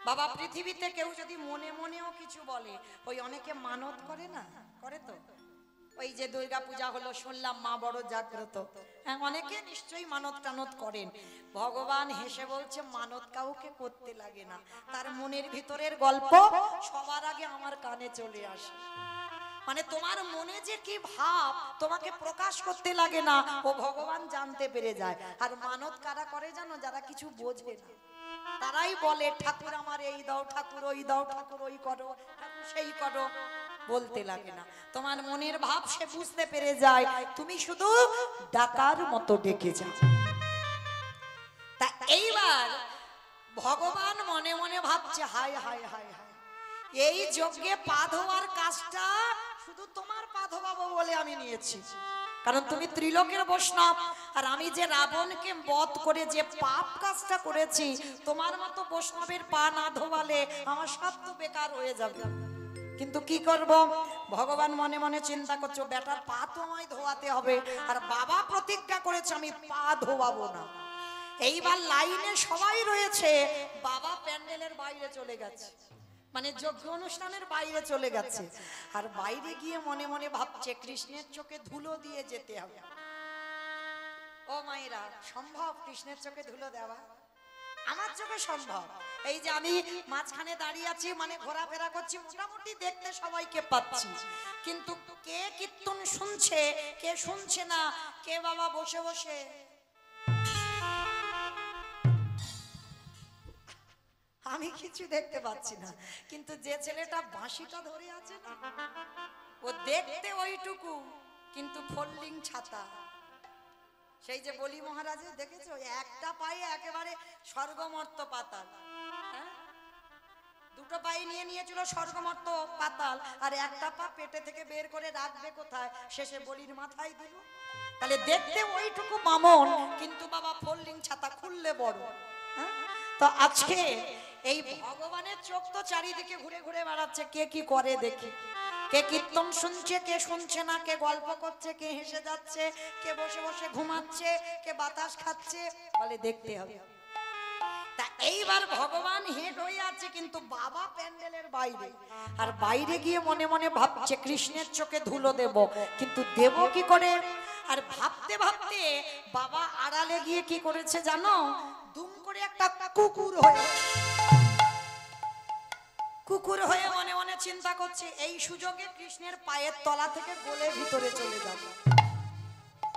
বাবা পৃথিবীতে কেউ যদি মনে মনেও কিছু বলে, ওই অনেকে মানত করে না, করে তো। ওই যে দুর্গা পূজা হলো, শুনলাম মা বড় জাগ্রত, হ্যাঁ অনেকে নিশ্চয়ই মানত টানত করেন। ভগবান হেসে বলছে মানত কাউকে করতে লাগে না, তার মনের ভিতরের গল্প সবার আগে আমার কানে চলে আসে। মানে তোমার মনে যে কি ভাব তোমাকে প্রকাশ করতে লাগে না, ও ভগবান জানতে পেরে যায়। আর মানত কারা করে জানো? যারা কিছু বোঝে না, তারাই বলে ঠাকুর আমার এই দাও, ঠাকুর ওই দাও, ঠাকুর ওই করো, ঠাকুর সেই করো, বলতে লাগে না। তোমার মনের ভাব সে বুঝতে পেরে যায়, তুমি শুধু ডাকার মতো ডেকে যাও। তা এইবার ভগবান মনে মনে ভাবছে, হায় হায় হায় হায়, এই যজ্ঞে পা ধোয়ার কাজটা শুধু তোমার পা ধোয়াবো বলে আমি নিয়েছি, কারণ তুমি ত্রিলোকের বৈষ্ণব। আর আমি যে রাবণকে বধ করে যে পাপ কাজটা করেছি, তোমার মতো বৈষ্ণবের পা না ধোয়ালে আমার সব তো বেকার হয়ে যাবে। কিন্তু কি করব? ভগবান মনে মনে চিন্তা করছো, বেটার পা তো আমায় ধোয়াতে হবে, আর বাবা প্রতিজ্ঞা করেছে আমি পা ধোয়াবো না। এইবার লাইনে সবাই রয়েছে, বাবা প্যান্ডেলের বাইরে চলে গেছে, মানে যজ্ঞ অনুষ্ঠানের বাইরে চলে গেছে। আর বাইরে গিয়ে মনে মনে ভাবছে কৃষ্ণের চোখে ধুলো দিয়ে যেতে হবে। ও মায়েরা, সম্ভব কৃষ্ণের চোখে ধুলো দেওয়া? আমার চোখে সম্ভব। এই যে আমি মাঝখানে দাঁড়িয়ে আছি, মানে ঘোরাফেরা করছি, মোটামুটি দেখতে সবাইকে পাচ্ছি, কিন্তু কে কীর্তন শুনছে কে শুনছে না, কে বাবা বসে বসে আমি কিছু দেখতে পাচ্ছি না। কিন্তু যে ছেলেটা বাঁশিটা ধরে আছে না, ও দেখতে ওইটুকু, কিন্তু ফোল্ডিং ছাতা। সেই যে বলি মহারাজে দেখেছো, একটা পায়ে একেবারে স্বর্গমর্ত পাতাল, হ্যাঁ? দুটো পায়ে নিয়ে নিয়েছিল স্বর্গমর্ত পাতাল, আর একটা পা পেটে থেকে বের করে রাখবে কোথায়? শেষে বলির মাথায় দিল। তাহলে দেখতে ওইটুকু বামন, কিন্তু বাবা ফোল্ডিং ছাতা, খুললে বড়। হ্যাঁ? তো আজকে এই ভগবানের চোখ তো চারিদিকে ঘুরে ঘুরে বেড়াচ্ছে, কে কি করে দেখি। কে কীর্তন শুনছে, কে শুনছে না, কে গল্প করছে, কে হেসে যাচ্ছে, কে বসে বসে ঘুমাচ্ছে, কে বাতাস খাচ্ছে, বলে দেখতে হবে। তা এইবার ভগবান হেড হয়ে আছে, কিন্তু বাবা প্যান্ডেলের বাইরে। আর বাইরে গিয়ে মনে মনে ভাবছে কৃষ্ণের চোখে ধুলো দেব, কিন্তু দেব কি করে? আর ভাবতে ভাবতে বাবা আড়ালে গিয়ে কি করেছে জানো? দুম করে একটা কুকুর হয়ে মনে মনে চিন্তা করছে, এই সুযোগে কৃষ্ণের পায়ের তলা থেকে গলে ভিতরে চলে যাব।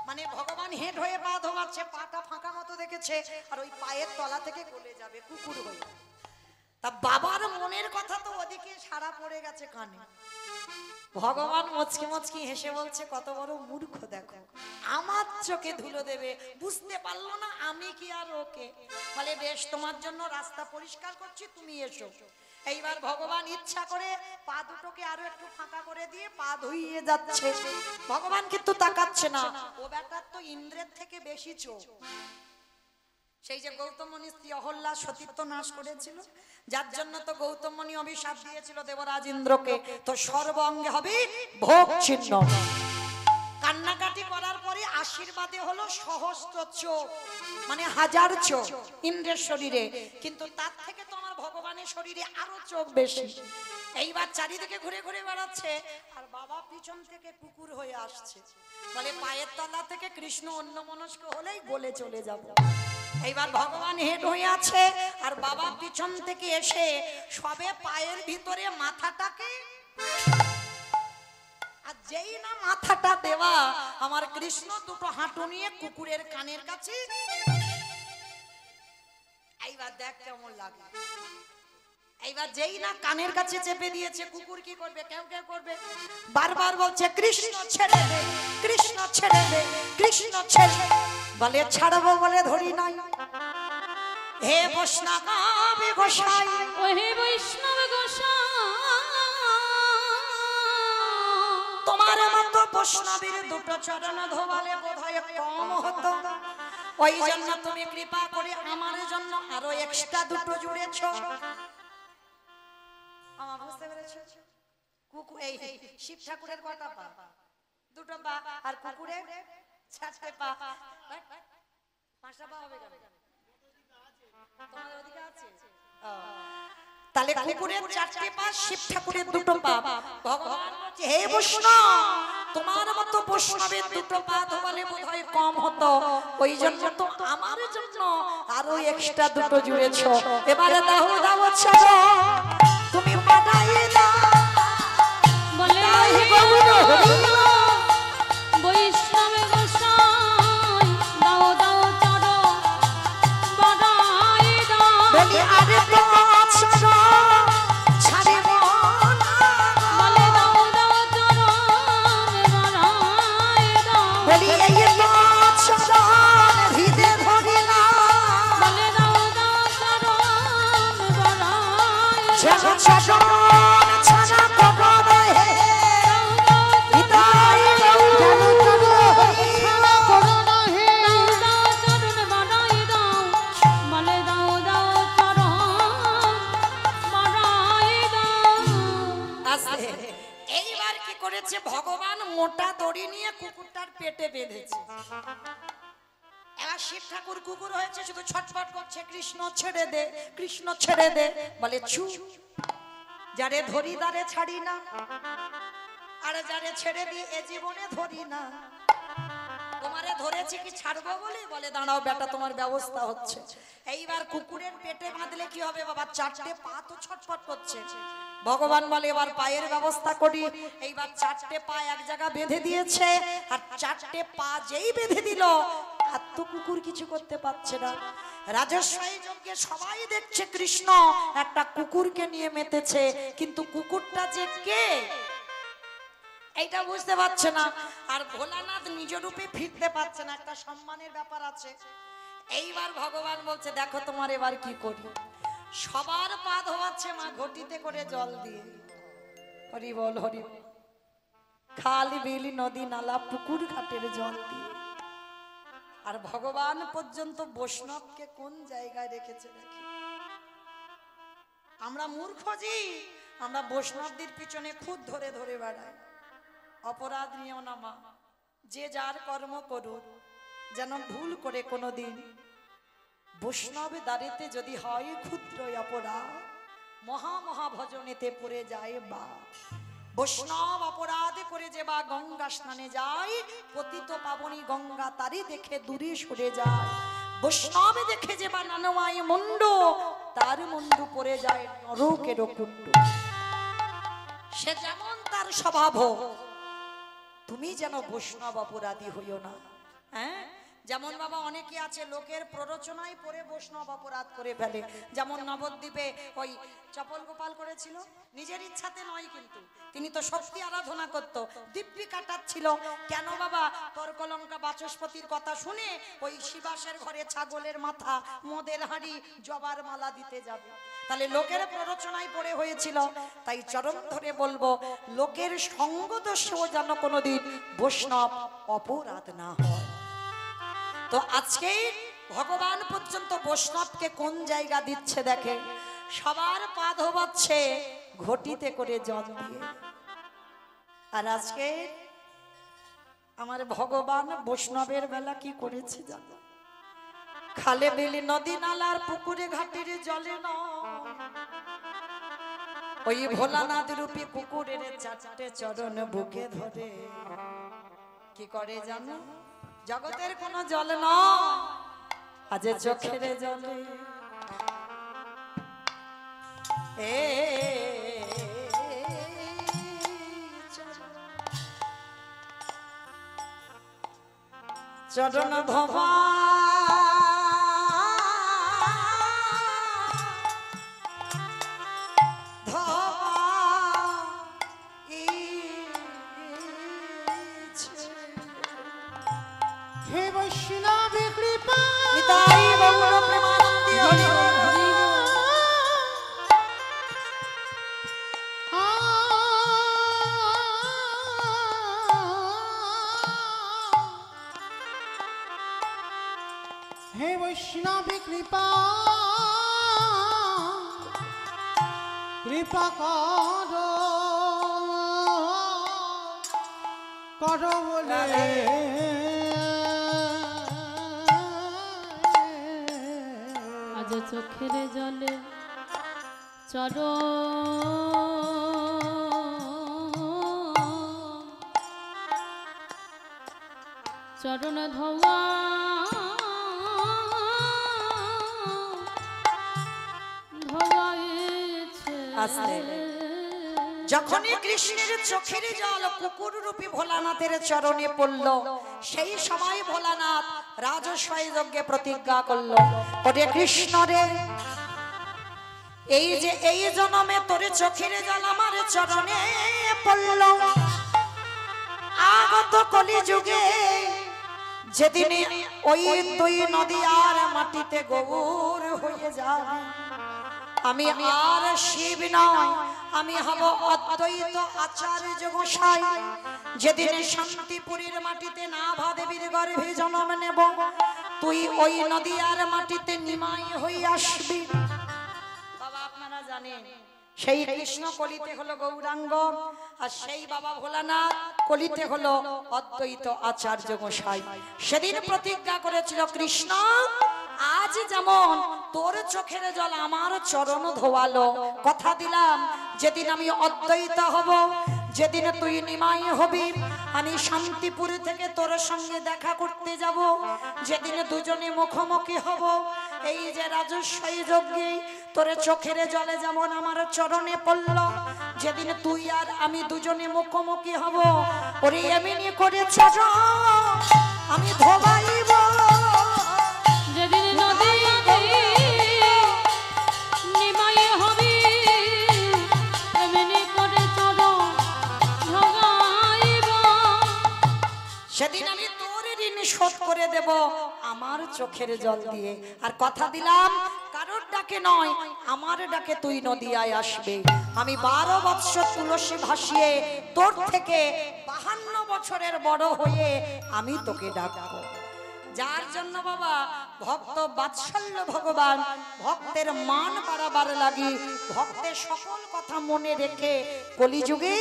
মানে ভগবান হেড হয়ে পা ধোয়াচ্ছে, পাটা ফাঁকা মতো দেখেছে, আর ওই পায়ের তলা থেকে গলে যাবে কুকুর হয়ে। তা বাবার মনের কথা তো ওদিকে সারা পড়ে গেছে কানে। ভগবান মুচকি মুচকি হেসে বলছে, কত বড় মূর্খ দেখো, আমার চোখে ধুলো দেবে, বুঝতে পারলো না আমি কি আর ওকে। বলে বেশ, তোমার জন্য রাস্তা পরিষ্কার করছি, তুমি এসো। এইবার ভগবান ইচ্ছা করে পা দুটোকে আরো একটু ফাঁকা করে দিয়ে পা ধুইয়ে যাচ্ছে। ভগবান কিন্তু তাকাচ্ছে না, ও ব্যাটার তো ইন্দ্রের থেকে বেশি চোখ। সেই যে গৌতম মুনি স্ত্রী অহল্যা সতীত্ব নাশ করেছিল, যার জন্য তো গৌতম মুনি অভিশাপ দিয়েছিল দেবরাজ ইন্দ্রকে, তো সর্ব অঙ্গে হবে ভোগ চিহ্ন। কান্নাকাটি করার পরে আশীর্বাদে হলো সহস্র চোখ, মানে হাজার চোখ ইন্দ্রের শরীরে, কিন্তু তার থেকে তো আমার ভগবানের শরীরে আরো চোখ বেশি। এইবার চারিদিকে ঘুরে ঘুরে বেড়াচ্ছে, আর বাবা পিছন থেকে কুকুর হয়ে আসছে। বলে পায়ের তলা থেকে কৃষ্ণ অন্যমনস্ক হলেই বলে চলে যাব। এইবার ভগবান হেড হয়ে আছে, আর বাবা পিছন থেকে এসে সবে পায়ের ভিতরে মাথাটাকে, আর যেই না মাথাটা দেওয়া, আমার কৃষ্ণ দুটো হাঁটু নিয়ে কুকুরের কানের কাছে। এইবার দেখ কেমন লাগে। এইবার যেই না কানের কাছে চেপে দিয়েছে, কুকুর কি করবে? কেউ কেউ করবে, বারবার বলছে কৃষ্ণ ছেড়ে দে, কৃষ্ণ ছেড়ে দে, কৃষ্ণ ছেড়ে। বলে ছাড়বো বলে ধরি নাই। হে বৈষ্ণব গোসাই, ও হে বৈষ্ণব গোসাই, তোমার মতো বৈষ্ণবের দুটো চরণ ধোবালে বোধহয় কম হতো, ওই জন্য তুমি কৃপা করে আমার জন্য আরো এক্সট্রা দুটো জুড়েছো। আমার বুঝতে পেরেছো? কুকুর এই শিব ঠাকুরের কটা পা? দুটো পা। আর কুকুরের চারটে পা। পাঁচটা পা হবে কেন? তোমাদের ওদিকে আছে? তাহলে কুকুরের চারটে পা, শিব ঠাকুরের দুটো পা। ভগবান বলছে, হে বৈষ্ণব, তোমার মতো বৈষ্ণবের দুটো পা ধোয়ালে বোধহয় কম হতো, ওই জন্য তো আমার জন্য আরো এক্সট্রা দুটো জুড়েছো। এবারে দাও দাও ছাড়ো, তুমি বানাই দাও। বলে তাই হে গৌর হরি বৈষ্ণব গোসাই দাও দাও চরণ বাড়াই দাও। বলি আরে তো ছাড়ো, ছাড়িব না। বলে দাও দাও চরণ বাড়াই দাও। বলি এই তো ছাড়ো, হৃদে ধরি না। বলে দাও দাও চরণ বাড়াই ছাড়ো দাও। ছাড়ো ছাড়া করো রে হৃদয় জানো জানো ছাড়া করো না হে। দাও দাও চরণ বাড়াই দাও। বলে দাও দাও চরণ বাড়াই দাও। আস্তে। এইবার কি করেছে ভগবান, মোটা দড়ি নিয়ে কুকুরটার পেটে বেঁধেছে। এবার শিব ঠাকুর কুকুর হয়েছে, শুধু ছটফট করছে, কৃষ্ণ ছেড়ে দে, কৃষ্ণ ছেড়ে দে। বলে ছু, যারে ধরি তারে ছাড়ি না, আর যারে ছেড়ে দি এ জীবনে ধরি না। তোমারে ধরেছি কি ছাড়বো বলে? বলে দাঁড়াও বেটা, তোমার ব্যবস্থা হচ্ছে। এইবার কুকুরের পেটে বাঁধলে কি হবে বাবা? চারটে পা তো ছটফট করছে। ভগবান বলে এবার পায়ের ব্যবস্থা করি। এইবার চারটে পা এক জায়গা বেঁধে দিয়েছে, আর চারটে পা যেই বেঁধে দিল, আর তো কুকুর কিছু করতে পারছে না। রাজস্বী যজ্ঞে সবাই দেখছে কৃষ্ণ একটা কুকুরকে নিয়ে মেতেছে, কিন্তু কুকুরটা যে কে এইটা বুঝতে পারছে না। আর ভোলানাথ নিজ রূপে ফিরতে পারছে না, একটা সম্মানের ব্যাপার আছে। এইবার ভগবান বলছে দেখো তোমার এবার কি করি। সবার পা ধোয়াচ্ছে মা ঘটিতে করে জল দিয়ে। হরি বল হরি বল। খাল বিল নদী নালা পুকুর ঘাটের জল দিয়ে। আর ভগবান পর্যন্ত বৈষ্ণবকে কোন জায়গায় রেখেছে দেখি। আমরা মূর্খ জি, আমরা বৈষ্ণবদের পিছনে খুদ ধরে ধরে বেড়াই। অপরাধ নিও না মা, যে যার কর্ম করুক, যেন ভুল করে কোনোদিন বৈষ্ণব দাঁড়িতে যদি হয় ক্ষুদ্র অপরাধ, মহা মহা ভজনেতে পড়ে যায় বা। বৈষ্ণব অপরাধ করে যে বা গঙ্গা স্নানে যায়, পতিত পাবনী গঙ্গা তারি দেখে দূরে সরে যায়। বৈষ্ণব দেখে যে বা নানমাই মুন্ড, তার মুন্ডু পড়ে যায় নরকের কুণ্ড। সে যেমন তার স্বভাব হোক, তুমি যেন বৈষ্ণব অপরাধী হইও না। হ্যাঁ, যেমন বাবা অনেকে আছে লোকের প্ররোচনায় পড়ে বৈষ্ণব অপরাধ করে ফেলে। যেমন নবদ্বীপে ওই চপল গোপাল করেছিল, নিজের ইচ্ছাতে নয়, কিন্তু তিনি তো শক্তি আরাধনা করত, দিব্যি কাটাচ্ছিল। কেন বাবা? তর্কলঙ্কা বাচস্পতির কথা শুনে ওই শিবাসের ঘরে ছাগলের মাথা, মদের হাঁড়ি, জবার মালা দিতে যাবে। তাহলে লোকের প্ররোচনায় পড়ে হয়েছিল। তাই চরম ধরে বলবো, লোকের সঙ্গ দোষেও যেন কোনোদিন বৈষ্ণব অপরাধ না হয়। তো আজকে ভগবান পর্যন্ত বৈষ্ণবকে কোন জায়গা দিচ্ছে দেখে। সবার পা ধোবাচ্ছে ঘটিতে করে জল দিয়ে। আর আজকে আমার ভগবান বৈষ্ণবের বেলা কি করেছে জানো? খালে বিলি নদী নালার পুকুরে ঘাটের জলে নয়, ওই ভোলানাথ রূপী কুকুরের চারটে চরণ বুকে ধরে কি করে জানো? জগতের কোনো জল নয়, আজ চোখের জলে এ চরণ ধোবা হে বৈষ্ণব কৃপা নিতাই গৌর প্রেমানন্দে হরি বল। হে বৈষ্ণব কৃপা কৃপা করো বলে আজ চোখের জলে চরণ ধোয়া ধোয়াইছে আস্তে। যখনই কৃষ্ণের চোখের জল কুকুর রূপী ভোলানাথের চরণে পড়ল, সেই সময় ভোলানাথ রাজস্বয় যজ্ঞে প্রতিজ্ঞা করলো, ওরে কৃষ্ণ রে, এই যে এই জন্মে তোর চোখের জল আমার চরণে পড়ল, আগত কলি যুগে যেদিন ওই দুই নদী আর মাটিতে গোবর হয়ে যাবে, আমি আর শিব নয়, আমি হব অদ্বৈত আচার্য গোসাই। যেদিন শান্তিপুরীর মাটিতে নাভা দেবীর গর্ভে জন্ম নেব, তুই ওই নদী আর মাটিতে নিমাই হয়ে আসবি। বাবা আপনারা জানেন সেই কৃষ্ণ কলিতে হলো গৌরাঙ্গ, আর সেই বাবা ভোলানাথ কলিতে হলো অদ্বৈত আচার্য গোসাই। সেদিন প্রতিজ্ঞা করেছিল, কৃষ্ণ আজ যেমন তোর চোখের জল আমার চরণ ধোয়ালো, কথা দিলাম যেদিন আমি অদ্বৈত হব, যেদিন তুই নিমাই হবি, আমি শান্তিপুর থেকে তোর সঙ্গে দেখা করতে যাব, যেদিন দুজনে মুখোমুখি হব, এই যে রাজস্বই যজ্ঞে তোর চোখের জলে যেমন আমার চরণে পড়ল, যেদিন তুই আর আমি দুজনে মুখোমুখি হব, ওরে এমনি করে চরণ আমি ধোবাইব। যেদিন নদীতে নিমাই হবি, এমনি করে চরণ ধোয়াইব। সেদিন আমি তোর ঋণ শোধ করে দেব আমার চোখের জল দিয়ে, আর কথা দিলাম কারোর ডাকে নয়, আমার ডাকে তুই নদিয়ায় আসবে। আমি 12 বৎসর তুলসী ভাসিয়ে তোর থেকে 52 বছরের বড় হয়ে আমি তোকে ডাকবো। যার জন্য বাবা ভক্ত বাৎসল্য ভগবান ভক্তের মান বাড়াবার লাগি, ভক্তের সকল কথা মনে রেখে কলিযুগে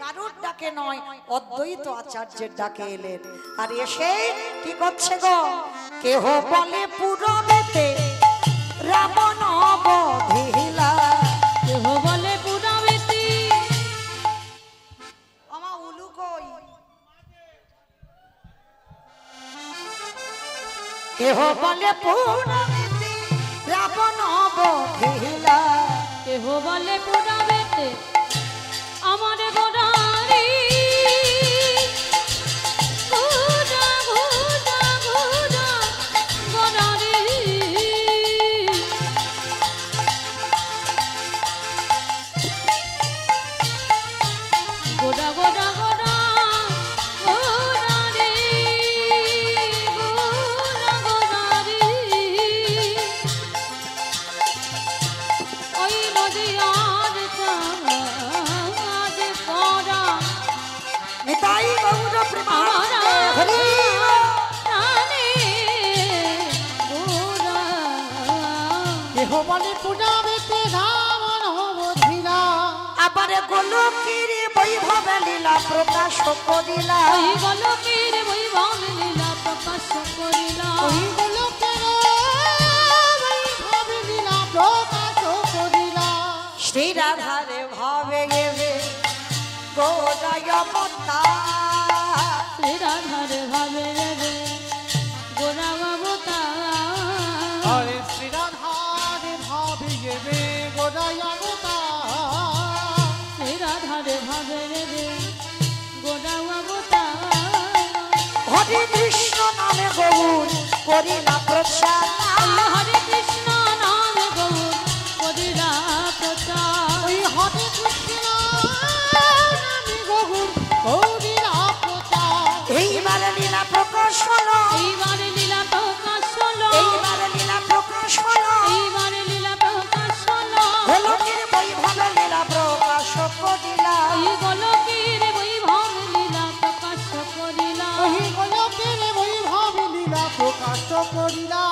কারোর ডাকে নয়, অদ্বৈত আচার্যের ডাকে এলেন। আর এসে কি করছে গো, কেহ বলে পুরবেতে রাবণ বধিলা, কেহ বলে পুরাবেতি, আমা উলু কই, কেহ বলে পুরবেতে রাবণ বধিলা, কেহ বলে পুরাবেতে আমার গোড়ারি, ঘুরা ঘুরা ঘুরা গোড়ারি, গোড়া গোড়া গোড়া গোড়ারি, গোড়া গোড়ারি, ওই নদীয়ার চাঁদ পরা নিতাই গৌর প্রেমানন্দে হরি প্রাণে গোরা। কেহ বলে পূজাবেতে রাবণ বধিলা, আবার গোলকের বৈভব লীলা প্রকাশ করিলা, ওই গোলকের বৈভব লীলা প্রকাশ করিলা, ওই গোলকের বৈভব লীলা প্রকাশ করিলা। শ্রী রাধারে ভাবে গেবে গোদায় অবতার, শ্রী রাধার ভাবে রে গোরা অবতার, আরে শ্রী রাধার ভাবে গেবে গোড়ায় অবতার, শ্রী রাধার ভাবে রে গোরা অবতার, হরে কৃষ্ণ নামে গৌর করিলা প্রচার, হরে কৃষ্ণ নামে গৌর করিলা প্রচার, ওই হরে কৃষ্ণ নামে গৌর করিলা প্রচার। এইবার লীলা প্রকাশ হলো, এইবারে লীলা প্রকাশ হলো, এইবার লীলা প্রকাশ হলো, এইবারে লীলা প্রকাশ হলো, গোলকের বৈভব লীলা প্রকাশ করিলা, ওই গোলকের বৈভব লীলা প্রকাশ করিলা, ওই গোলকের বৈভব লীলা প্রকাশ করিলা।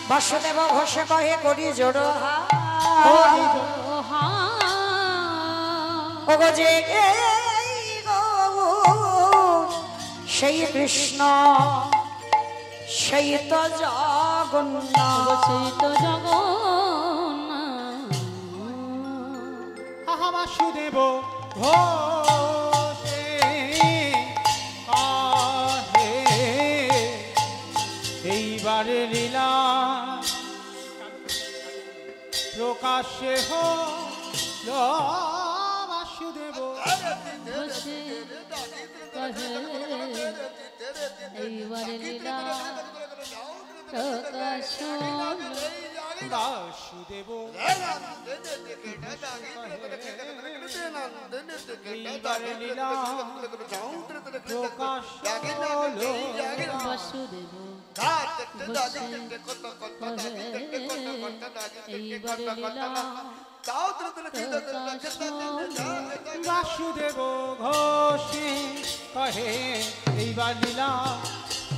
বাসুদেব ঘোষে কহে করি জোড়ো হরি ওহা ওগো যে এই গৌর সেই কৃষ্ণ সেই তো জগন্নাথ, সেই তো জগন্নাথ, রাহা বাসুদেব ঘোষে কহে এইবারে লীলা প্রকাশে হল বাসুদেব বসে কহে এইবারে লীলা প্রকাশ বাসুদেব এইবারে লীলা প্রকাশ হল বাসুদেব বসে কহে এইবারে লীলা প্রকাশ বাসুদেব ঘোষে কহে এইবার লীলা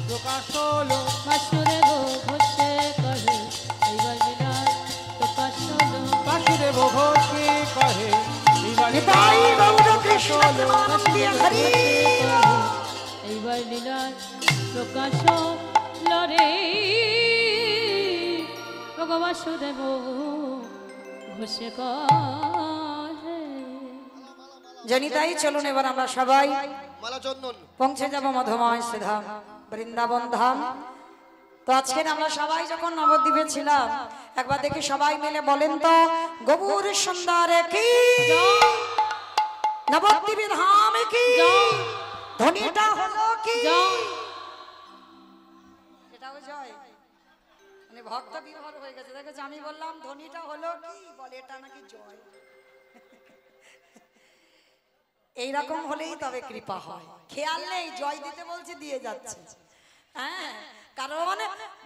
প্রকাশ হলো বাসুদেব ঘোষে কহে এইবার লীলা প্রকাশ হলো বাসুদেব ঘোষে কহে এইবার লীলা নিতাই গৌর প্রকাশ কৃষ্ণ হলো প্রেমানন্দে হরি এইবার লীলা প্রকাশ লরে বাসুদেব ঘোষে কহে জনিতাই চলুন এবার আমরা সবাই মালা চন্দন পৌঁছে যাব মধুময় শ্রীধাম বৃন্দাবন ধাম। তো আজকে আমরা সবাই যখন নবদ্বীপে ছিলাম একবার দেখি সবাই মিলে বলেন তো গৌর সুন্দর কি নবদ্বীপ ধাম কি ধ্বনিটা হলো কি এটাও জয় মানে ভক্ত বিভোর হয়ে গেছে দেখেছো আমি বললাম ধ্বনিটা হলো কি বলে এটা নাকি জয়। এইরকম হলেই তবে কৃপা হয়, খেয়াল নেই জয় দিতে বলছে দিয়ে যাচ্ছে। হ্যাঁ, কারণ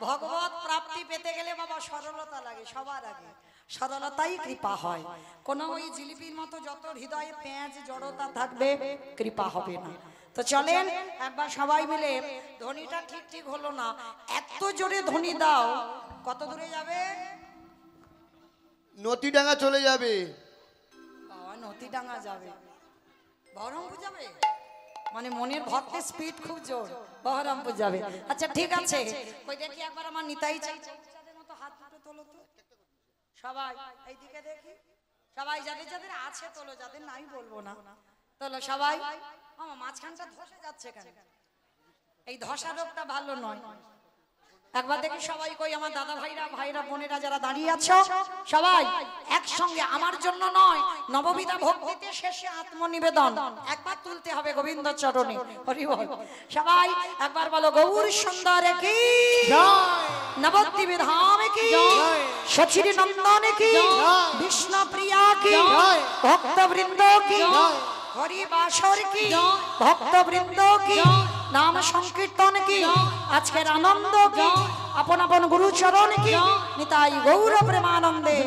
ভগবত প্রাপ্তি পেতে গেলে বাবা সরলতা লাগে, সবার আগে সরলতাই কৃপা হয়। কোন ওই জিলিপির মতো যত হৃদয়ে পেঁয়াজ জড়তা থাকবে কৃপা হবে না। তো চলেন একবার সবাই মিলে ধ্বনিটা ঠিক ঠিক হলো না, এত জোরে ধ্বনি দাও কত দূরে যাবে? নদীডাঙ্গা চলে যাবে। বাবা নদীডাঙ্গা যাবে, বহরমপুর যাবে, মানে মনের ভক্তের স্পিড খুব জোর, বহরমপুর যাবে। আচ্ছা ঠিক আছে, ওই দেখি একবার আমার নিতাই চাই চাঁদের মতো হাত দুটো তোলো তো সবাই, এইদিকে দেখি সবাই, যাদের যাদের আছে তোলো, যাদের নাই বলবো না, তোলো সবাই। আমার মাঝখানটা ধসে যাচ্ছে কেন? এই ধসা রোগটা ভালো নয়। একবার দেখি সবাই, কই আমার দাদা ভাইরা বোনেরা যারা দাঁড়িয়ে আছো সবাই একসঙ্গে, আমার জন্য নয়, নববিধা ভক্তিতে শেষে আত্মনিবেদন একবার তুলতে হবে গোবিন্দ চরণে। হরি বল। সবাই একবার বলো গৌর সুন্দর কি নবদ্বীপ ধাম কি সচির নন্দন কি বিষ্ণু প্রিয়া কি ভক্তবৃন্দ কি হরি বাসর কি ভক্তবৃন্দ কি নাম সংকীর্তন কি আজকের আনন্দ কি আপন আপন গুরু চরণ কি নিতাই গৌর প্রেমানন্দে।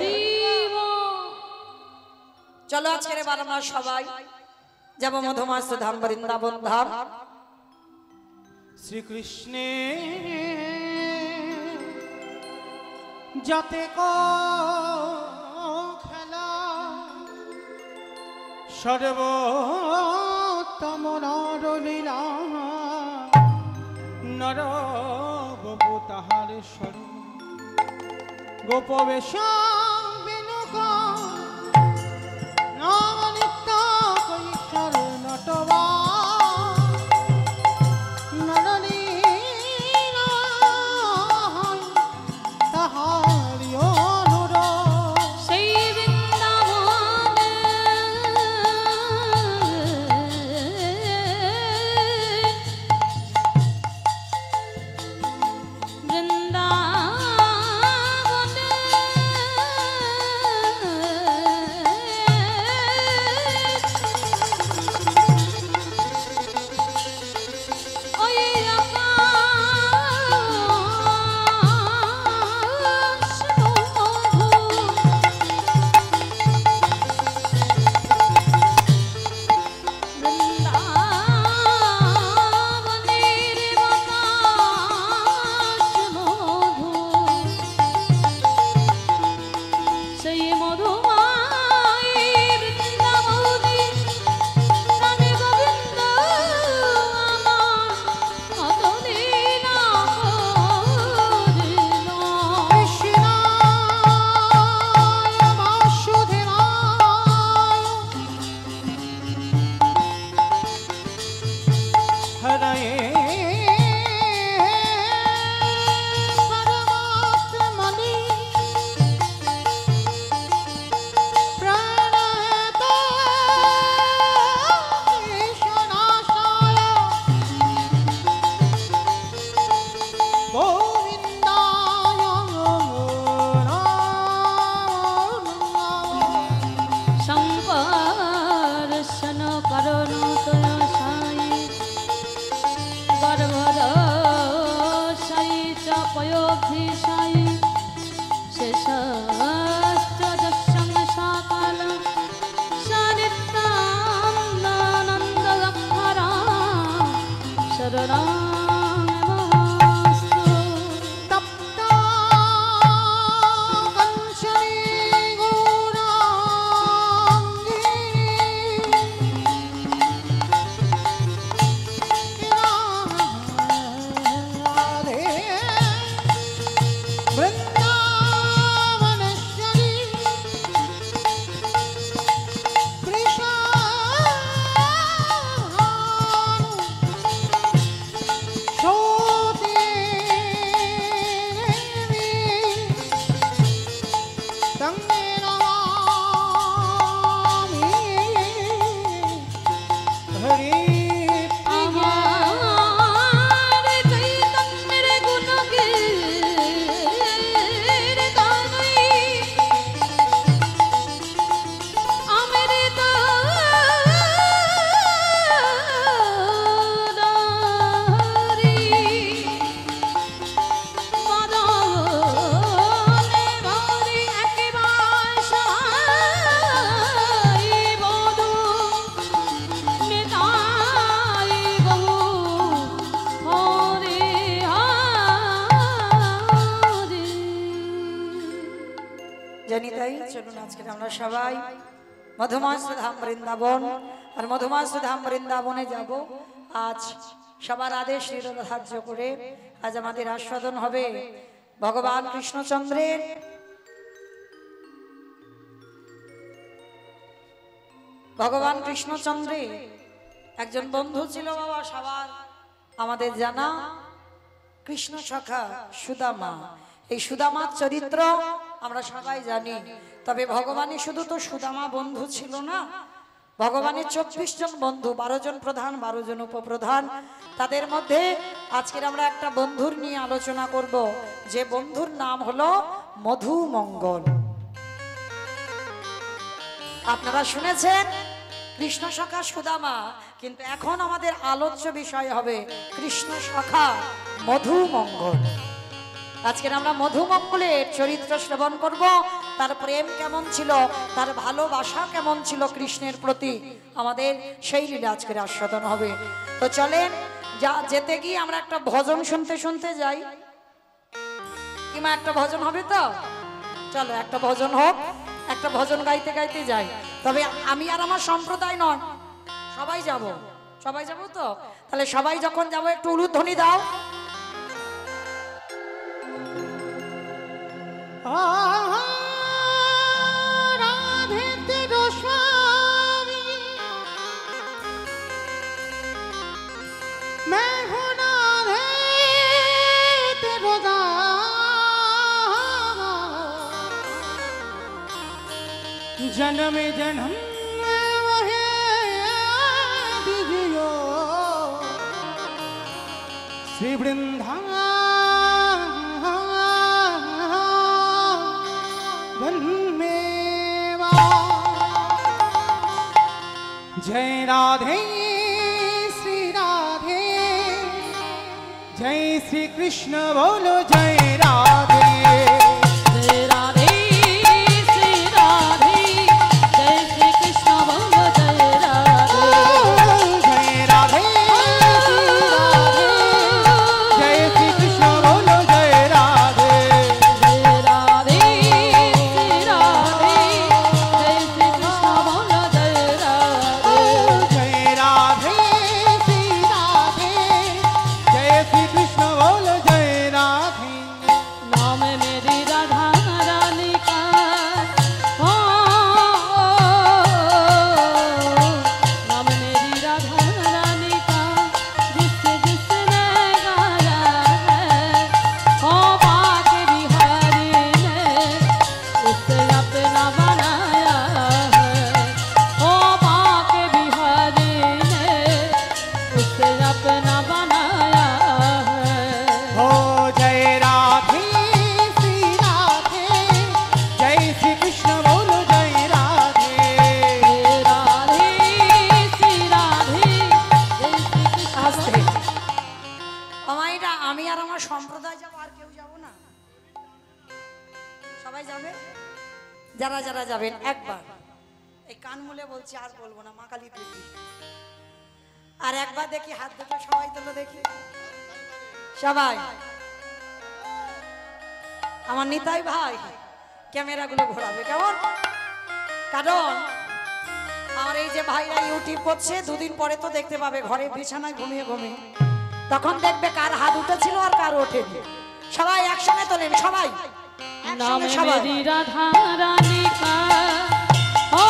চলো আজকের এবার আমরা সবাই যাব মধুময় ধাম বৃন্দাবন ধাম। শ্রীকৃষ্ণে যাতে খেলা সর্বোত্তম নরলীলা নর বপু তাহার স্বরূপ গোপবেশ বিনুক নাম নিত্য কৈশোর নটবা নরলীলা তাহারি অনুর সেই বৃন্দাবনে বৃন্দাবনে আজকে আমরা সবাই মধুময় সুধাম বৃন্দাবন, আর মধুময় সুধাম বৃন্দাবনে যাব। আজ সবার আদেশ নিরধার্য করে আজ আমাদের আস্বাদন হবে ভগবান কৃষ্ণচন্দ্রের একজন বন্ধু ছিল বাবা, সবার আমাদের জানা কৃষ্ণ সখা সুদামা। এই সুদামার চরিত্র আমরা সবাই জানি। তবে ভগবানের শুধু তো সুদামা বন্ধু ছিল না, ভগবানের 24 জন বন্ধু, 12 জন প্রধান, 12 জন উপপ্রধান। তাদের মধ্যে আজকের আমরা একটা বন্ধুর নিয়ে আলোচনা করব, যে বন্ধুর নাম হলো মধুমঙ্গল। আপনারা শুনেছেন কৃষ্ণ সখা সুদামা, কিন্তু এখন আমাদের আলোচ্য বিষয় হবে কৃষ্ণ সখা মধুমঙ্গল। আজকের আমরা মধুমঙ্গলের চরিত্র শ্রবণ করব, তার প্রেম কেমন ছিল, তার ভালোবাসা কেমন ছিল কৃষ্ণের প্রতি, আমাদের সেই লীলা আজকের আস্বাদন হবে। তো চলেন যেতে গিয়ে আমরা একটা ভজন শুনতে শুনতে যাই। কিমা একটা ভজন হবে তো? চলো একটা ভজন হোক, একটা ভজন গাইতে গাইতে যাই। তবে আমি আর আমার সম্প্রদায় নয়, সবাই যাব তো? তাহলে সবাই যখন যাব একটু উলুধ্বনি দাও। রাধে তেরো স্বামী मैं हूँ राधे तेरो दास। जन्म जन्म वही दिव्यो श्री वृंदावन में जय राधे श्री राधे, जय श्री कृष्ण बोलो जय राधे। जय राधे श्री राधे, जय श्री कृष्ण बोलो जय राधे। जय राधे श्री राधे, जय श्री कृष्ण बोलो जय राधे। जय राधे श्री राधे, जय श्री कृष्ण बोलो जय राधे। जय राधे श्री राधे, जय श्री कृष्ण बोलो जय राधे। नाम मेरी राधा रानी का हो, नाम मेरी राधा रानी का जिसने गाया है, हो बाग बिहारी ने उसे अपना बनाया है, हो बाग बिहारी ने उसे अपना बनाया है। हो जय राधे श्री राधे, जय श्री कृष्ण बोलो जय राधे। राधे श्री राधे, जय श्री कृष्ण আস্তে আমাইরা আমি আর আমার সম্প্রদায় যাব, আর কেউ যাব না? সবাই যাবে? যারা যারা যাবেন একবার এই কান মুলে বলছি, আর বলবো না, মা কালী প্রীতি। আর একবার দেখি হাত দুটো সবাই তোলো দেখি, সবাই। আমার নিতাই ভাই ক্যামেরাগুলো ঘোরাবে কেমন? কারণ আর এই যে ভাইরা ইউটিউব করছে, দুদিন পরে তো দেখতে পাবে ঘরে বিছানায় ঘুমিয়ে ঘুমিয়ে, তখন দেখবে কার হাত উঠেছিল আর কার ওঠেনি। সবাই একসঙ্গে তোলেন, সবাই नाम একসঙ্গে সবাই। मेरी राधा रानी का हो,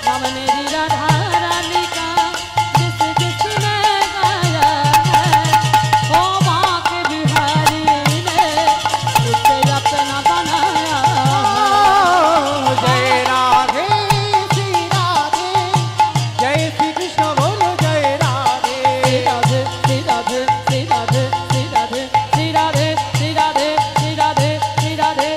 नाम मेरी राधा रानी का जिसने गाया है, हो बाग बिहारी ने उसे अपना बनाया है। जय राधे श्री राधे, जय श्री कृष्ण बोलो जय राधे। राधे श्री राधे श्री राधे श्री राधे श्री राधे श्री राधे श्री राधे श्री राधे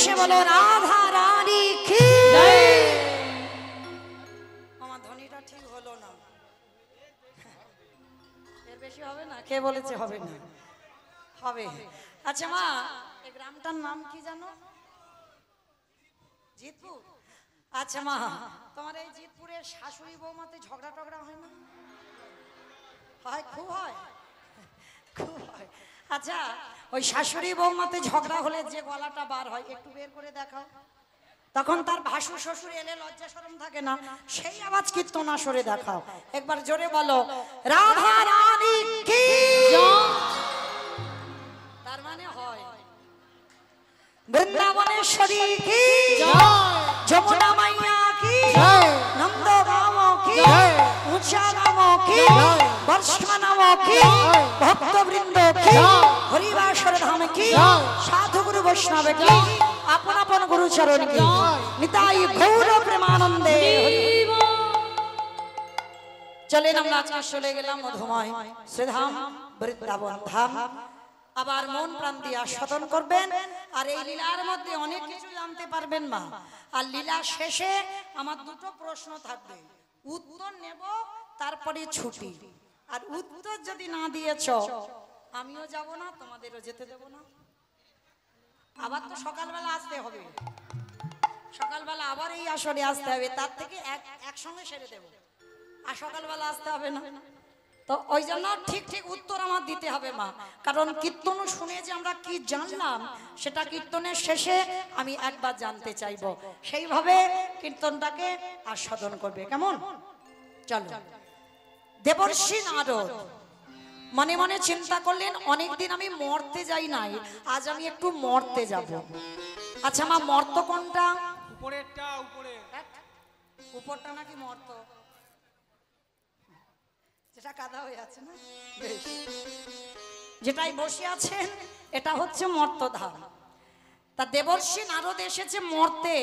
মিলেমিশে বলো রাধা রানী কি আমার ধ্বনিটা ঠিক হলো না, এর বেশি হবে না? কে বলেছে হবে না? হবে। আচ্ছা মা, এই গ্রামটার নাম কি জানো? জিতপুর। আচ্ছা মা, তোমার এই জিতপুরের শাশুড়ি বৌমাতে ঝগড়া টগড়া হয় না? হয়, খুব হয়, খুব হয়। আচ্ছা, ওই শাশুড়ি বৌমাতে ঝগড়া হলে যে গলাটা বার হয় একটু বের করে দেখাও। তখন তার ভাসুর শ্বশুর এলে লজ্জা শরম থাকে না, সেই আওয়াজ কীর্তন আসরে দেখাও। একবার জোরে বলো রাধা রানী কি। তার মানে হয় বৃন্দাবনেশ্বরী কি, যমুনা মাইয়া কি, নন্দগাঁও কি, উঁচাগাঁও কি, বর্ষানাম কি, ভক্তবৃন্দ কি, হরিবাসর ধাম কি, সাধু গুরু বৈষ্ণব কি, আপন আপন গুরু চরণ কি, নিতাই গৌর প্রেমানন্দে। চলেন আমরা আজকে চলে গেলাম মধুময় শ্রীধাম বৃন্দাবন ধাম। আবার মন প্রাণ দিয়ে আস্বাদন করবেন। আর এই লীলার মধ্যে অনেক কিছু জানতে পারবেন মা। আর লীলা শেষে আমার দুটো প্রশ্ন থাকবে, উত্তর নেব, তারপরে ছুটি। আর উত্তর যদি না দিয়েছ আমিও যাব না, তোমাদেরও যেতে দেব না। আবার তো সকালবেলা আসতে হবে, সকালবেলা আবার এই আসরে আসতে হবে, তার থেকে একসঙ্গে সেরে দেব। আর সকালবেলা আসতে হবে না, তো ওই জন্য ঠিক ঠিক উত্তর আমার দিতে হবে মা। কারণ কীর্তন শুনে যে আমরা কি জানলাম সেটা কীর্তনের শেষে আমি একবার জানতে চাইবো, সেইভাবে কীর্তনটাকে আস্বাদন করবে। কেমন? চলো। দেবর্ষি নারদ মনে মনে চিন্তা করলেন, অনেকদিন আমি মরতে যাই নাই, আজ আমি একটু মরতে যাব। আচ্ছা মা, মর্ত কোনটা? উপরেরটা, উপরে উপরটা নাকি মর্ত? যেটা কাদা হয়ে আছে না, বেশ, যেটাই বসে আছেন এটা হচ্ছে মর্তধাম। তা দেবর্ষি নারদ এসেছে মর্তে,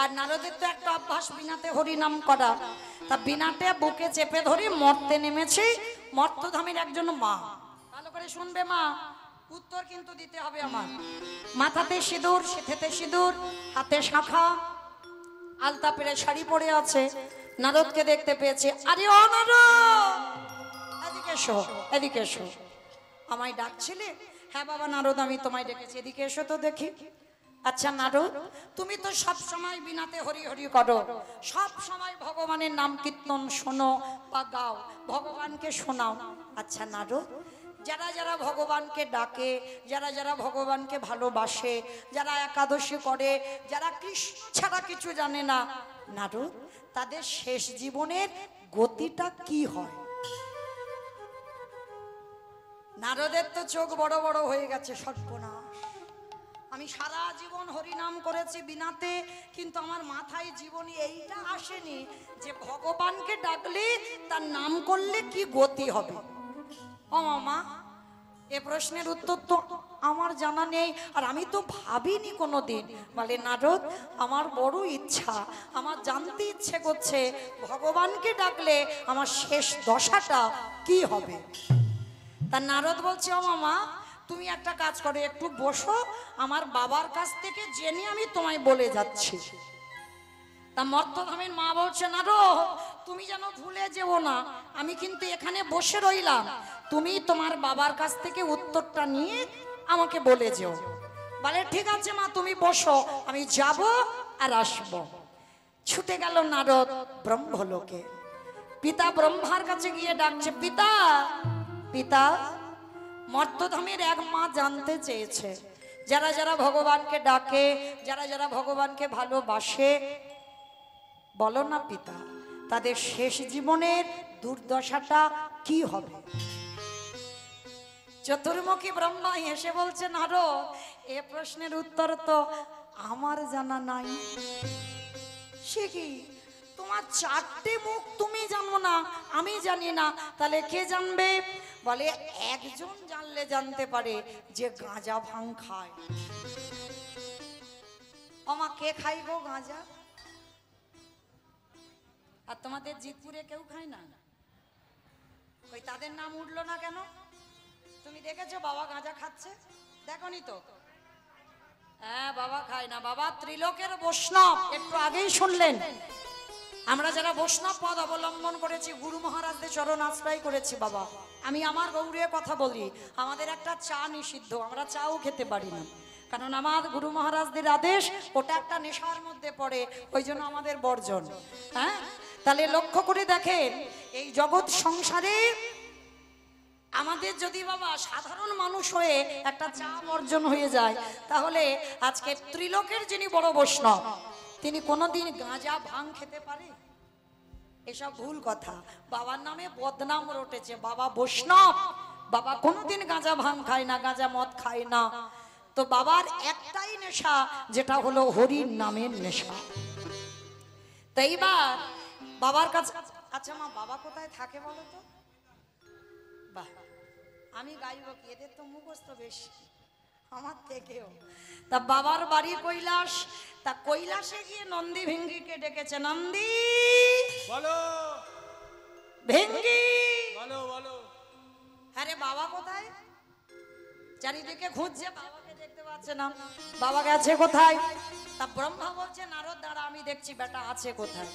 আর নারদের তো একটা অভ্যাস বিনাতে হরিনাম করা। তা বিনাতে বুকে চেপে ধরে মর্তে নেমেছে মর্তধামের একজন মা। ভালো করে শুনবে মা, উত্তর কিন্তু দিতে হবে আমার। মাথাতে সিঁদুর, সিঁথেতে সিঁদুর, হাতে শাখা, আলতা পেরে শাড়ি পরে আছে। নারদকে দেখতে পেয়েছে। আরে ও নারদ, এদিকে এসো, এদিকে এসো। আমায় ডাকছিলে? হ্যাঁ বাবা নারদ, আমি তোমায় ডেকেছি, এদিকে এসো তো দেখি। আচ্ছা নারদ, তুমি তো সব সময় বিনাতে হরি হরি করো, সব সময় ভগবানের নাম কীর্তন শোনো বা গাও, ভগবানকে শোনাও। আচ্ছা নারদ, যারা যারা ভগবানকে ডাকে, যারা যারা ভগবানকে ভালোবাসে, যারা একাদশী করে, যারা কৃষ্ণ ছাড়া কিছু জানে না, নারদ, তাদের শেষ জীবনের গতিটা কি হয়? নারদের তো চোখ বড় বড় হয়ে গেছে। সর্বনাশ, আমি সারা জীবন হরিনাম করেছি বিনাতে, কিন্তু আমার মাথায় জীবনে এইটা আসেনি যে ভগবানকে ডাকলে, তার নাম করলে কি গতি হবে। ও মামা, এ প্রশ্নের উত্তর তো আমার জানা নেই, আর আমি তো ভাবিনি কোনোদিন। বলে নারদ, আমার বড় ইচ্ছা, আমার জানতে ইচ্ছে করছে ভগবানকে ডাকলে আমার শেষ দশাটা কি হবে। তা নারদ বলছে, ও মামা তুমি একটা কাজ করো, একটু বসো, আমার বাবার কাছ থেকে জেনে আমি তোমায় বলে যাচ্ছি। তা মর্তধামের মা বলছে, নারদ তুমি যেন ভুলে যেও না, আমি কিন্তু এখানে বসে রইলাম, তুমি তোমার বাবার কাছ থেকে উত্তরটা নিয়ে আমাকে বলে যেও। বলে ঠিক আছে মা, তুমি বসো, আমি যাব আর আসবো। ছুটে গেল নারদ ব্রহ্মলোকে। পিতা ব্রহ্মার কাছে গিয়ে ডাকছে, পিতা পিতা, মর্তধামের এক মা জানতে চেয়েছে, যারা যারা ভগবানকে ডাকে, যারা যারা ভগবানকে ভালোবাসে, বলো না পিতা, তাদের শেষ জীবনের দুর্দশাটা কি হবে। চতুর্মুখী ব্রহ্মা হেসে বলছে, নারদ এ প্রশ্নের উত্তর তো আমার জানা নাই। সে কি, তোমার চারটে মুখ তুমি জানো না, আমি জানি না, তাহলে কে জানবে? বলে একজন জানলে জানতে পারে, যে গাঁজা ভাং খায়। আমা কে খাইব গাঁজা? আর তোমাদের জিতপুরে কেউ খায় না? ওই তাদের নাম উঠলো না কেন? তুমি দেখেছো বাবা গাঁজা খাচ্ছে? দেখনি তো? হ্যাঁ বাবা খায় না, বাবা ত্রিলোকের বৈষ্ণব। একটু আগেই শুনলেন, আমরা যারা বৈষ্ণব পদ অবলম্বন করেছি, গুরু মহারাজদের চরণ আশ্রয় করেছি বাবা। আমি আমার গৌরীয় কথা বলি, আমাদের একটা চা নিষিদ্ধ, আমরা চাও খেতে পারি না, কারণ আমার গুরু মহারাজদের আদেশ, ওটা একটা নেশার মধ্যে পড়ে, ওই জন্য আমাদের বর্জন। হ্যাঁ, তাহলে লক্ষ্য করে দেখেন, এই জগৎ সংসারে আমাদের যদি বাবা সাধারণ মানুষ হয়ে একটা চা বর্জন হয়ে যায়, তাহলে আজকে ত্রিলোকের যিনি বড় বৈষ্ণব, তিনি কোনোদিন গাঁজা ভাং খেতে পারে? এসব ভুল কথা। বাবার নামে বদনাম রটেছে, বাবা বৈষ্ণব, বাবা কোনোদিন গাঁজা ভাং খায় না, গাঁজা মদ খায় না। তো বাবার একটাই নেশা, যেটা হলো হরির নামের নেশা। তো এইবার বাবার কাছে, আচ্ছা মা, বাবা কোথায় থাকে বলো তো? বাহ, আমি গাইব কি, এদের তো মুখস্থ বেশি আমার থেকেও। তা বাবার বাড়ি কৈলাস, তা কৈলাসে গিয়ে নন্দী ভিঙ্গিকে ডেকেছে, নন্দী বলো ভিঙ্গি। বলো বলো। আরে বাবা কোথায়? চারিদিকে খুঁজছে, বাবাকে দেখতে পাচ্ছে না, বাবা গেছে কোথায়? তা ব্রহ্মা বলছে, নারদ দাঁড়া, আমি দেখছি বেটা আছে কোথায়।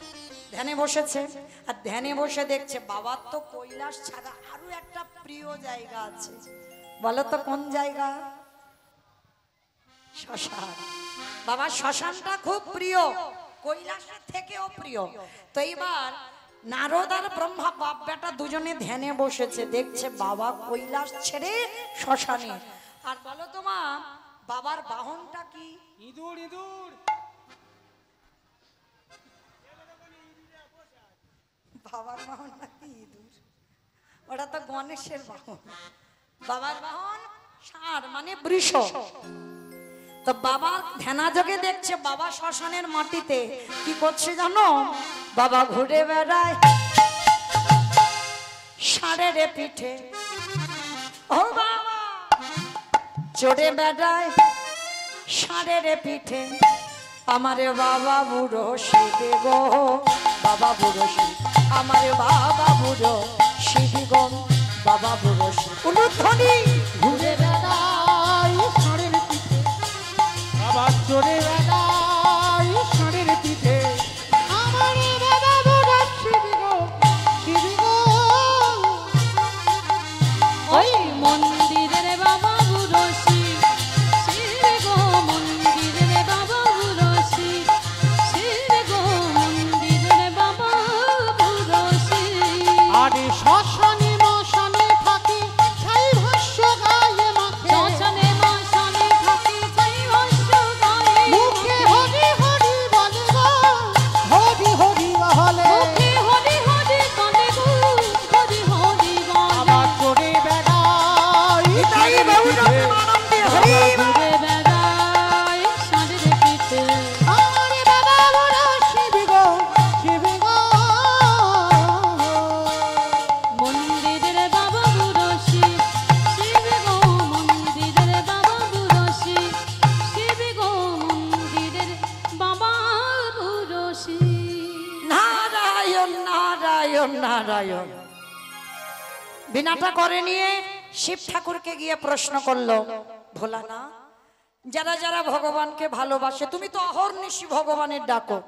ধ্যানে বসেছে, আর ধ্যানে বসে দেখছে বাবার তো কৈলাস ছাড়া আরো একটা প্রিয় জায়গা আছে। বলো তো কোন জায়গা? শ্মশান। বাবার শ্মশানটা খুব প্রিয়, কৈলাসের থেকেও প্রিয়। তো এইবার নারদ আর ব্রহ্মা বাপ বেটা দুজনে ধ্যানে বসেছে, দেখছে বাবা কৈলাস ছেড়ে শ্মশানে। আর বলো তো মা, বাবার বাহনটা কি? ইঁদুর ইঁদুর। বাবার বাহন নাকি ইঁদুর? ওটা তো গণেশের বাহন। বাবার বাহন ষাঁড়, মানে বৃষ। তো বাবা ধ্যানাযোগে দেখছে বাবা শ্মশানের মাটিতে কি করছে জানো? বাবা ঘুরে বেড়ায় ষাঁড়ের পিঠে, ও বাবা চড়ে বেড়ায় ষাঁড়ের পিঠে। আমারে বাবা বুড়ো শিবে গো, বাবা বুড়ো শিব, আমারে বাবা বুড়ো শিবি গো, বাবা বুড়ো শিব। উলুধ্বনি ঘুরে বেড়াই ষাঁড়ের পিঠে, আবার চড়ে বেড়াই ষাঁড়ের পিঠে। আমার বাবা বুড়ো শিবি গো, শিবি গো। ওই মন্দিরের বাবা বুড়ো শিব, শিব গো মন্দিরের বাবা বুড়ো শিব, শিব গো মন্দিরের বাবা বুড়ো শিব। আরে শ্মশানে মশানে থাকি, ছাই ভাষ্য গায়ে মাখে। শ্মশানে মশানে থাকি, ছাই ভাষ্য গায়ে মুখে মাখে। হরি হরি বলে গো, হরি হরি বলে। মুখে হরি হরি বলে গো, হরি হরি বলে। আবার চড়ে বেড়াই ষাঁড়ের পিঠে, ঘুরে বেড়ায় ষাঁড়ের পিঠে। আমার বাবা বুড়ো শিবি গো, শিবি গো। মন্দিরের বাবা বুড়ো শিব, শিব গো মন্দিরের বাবা বুড়ো শিব, শিব গো মন্দিরের বাবা বুড়ো শিব। নারায়ণ নারায়ণ নারায়ণ। বিনাটা করে নিয়ে শিব ঠাকুরকে গিয়ে প্রশ্ন করলো, ভোলানা, যারা যারা ভগবানকে ভালোবাসে, তুমি তো অহর্নিশি ভগবানের ডাকো,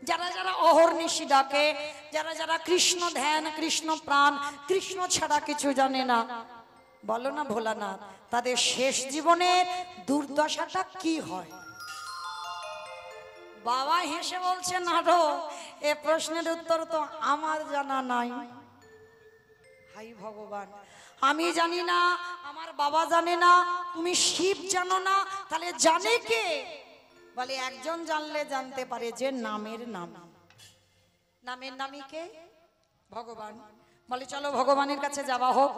যারা যারা অহর্নিশি ডাকে, যারা যারা কৃষ্ণ ধ্যান, কৃষ্ণ প্রাণ, কৃষ্ণ ছাড়া কিছু জানে না, বলো না ভোলানা, তাদের শেষ জীবনের দুর্দশাটা কি হয়? বাবা হেসে বলছে, নারো, এ প্রশ্নের উত্তর তো আমার জানা নাই। হাই ভগবান, আমি জানি না, আমার বাবা জানে না, তুমি শিব জানো না, তাহলে জানে কে? বলে একজন জানলে জানতে পারে, যে নামের নাম। নামের নামই কে? ভগবান। বলে চলো ভগবানের কাছে যাওয়া হোক।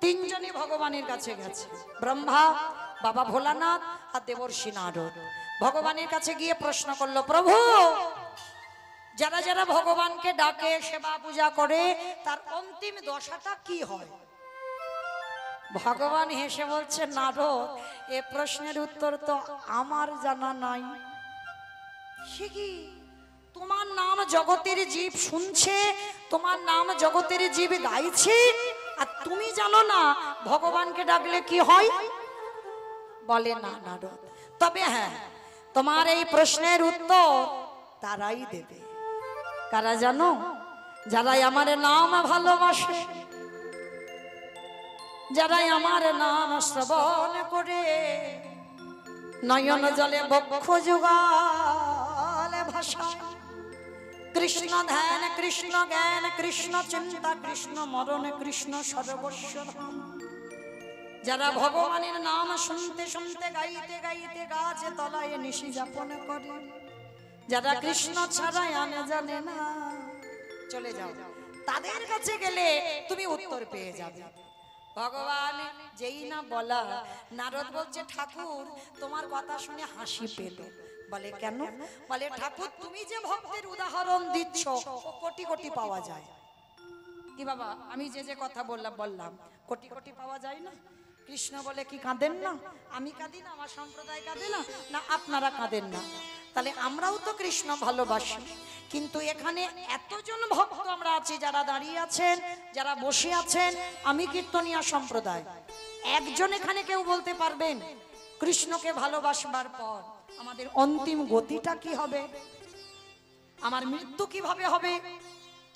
তিনজনই ভগবানের কাছে গেছে, ব্রহ্মা, বাবা ভোলানাথ আর দেবর্ষি নারদ। ভগবানের কাছে গিয়ে প্রশ্ন করলো, প্রভু, যারা যারা ভগবানকে ডাকে, সেবা পূজা করে, তার অন্তিম দশাটা কি হয়? ভগবান হেসে বলছে, নারদ, এ প্রশ্নের উত্তর তো আমার জানা নাই। সে কি, তোমার নাম জগতের জীব শুনছে, তোমার নাম জগতের জীব গাইছে, আর তুমি জানো না ভগবানকে ডাকলে কি হয়? বলে না নারদ, তবে হ্যাঁ, তোমার এই প্রশ্নের উত্তর তারাই দেবে। কারা জানো? যারাই আমার নাম ভালোবাসে, যারাই আমার নাম শ্রবণ করে, নয়ন জলে বক্ষ যুগলে ভাষায় কৃষ্ণ ধ্যান, কৃষ্ণ জ্ঞান, কৃষ্ণ চিন্তা, কৃষ্ণ মরণ, কৃষ্ণ সর্বস্ব ধাম। যারা ভগবানের নাম শুনতে শুনতে, গাইতে গাইতে গাছে তলায় নিশি যাপন করে, যারা কৃষ্ণ ছাড়া আনে জানে না, চলে যাও, তাদের কাছে গেলে তুমি উত্তর পেয়ে যাবে। ভগবান যেই না বলা, নারদ বলছে ঠাকুর তোমার কথা শুনে হাসি পেল। বলে কেন? বলে ঠাকুর তুমি যে ভক্তের উদাহরণ দিচ্ছ ও কোটি কোটি পাওয়া যায়। কি বাবা, আমি যে যে কথা বললাম কোটি কোটি পাওয়া যায় না? কৃষ্ণ বলে কি কাঁদেন না? আমি কাঁদি না? আমার সম্প্রদায় কাঁদে না? না আপনারা কাঁদেন না? তাহলে আমরাও তো কৃষ্ণ ভালোবাসি, কিন্তু এখানে এতজন ভক্ত আমরা আছি, যারা দাঁড়িয়ে আছেন, যারা বসে আছেন, আমি কীর্তনিয়া সম্প্রদায়, একজন এখানে কেউ বলতে পারবেন কৃষ্ণকে ভালোবাসবার পর আমাদের অন্তিম গতিটা কি হবে, আমার মৃত্যু কিভাবে হবে?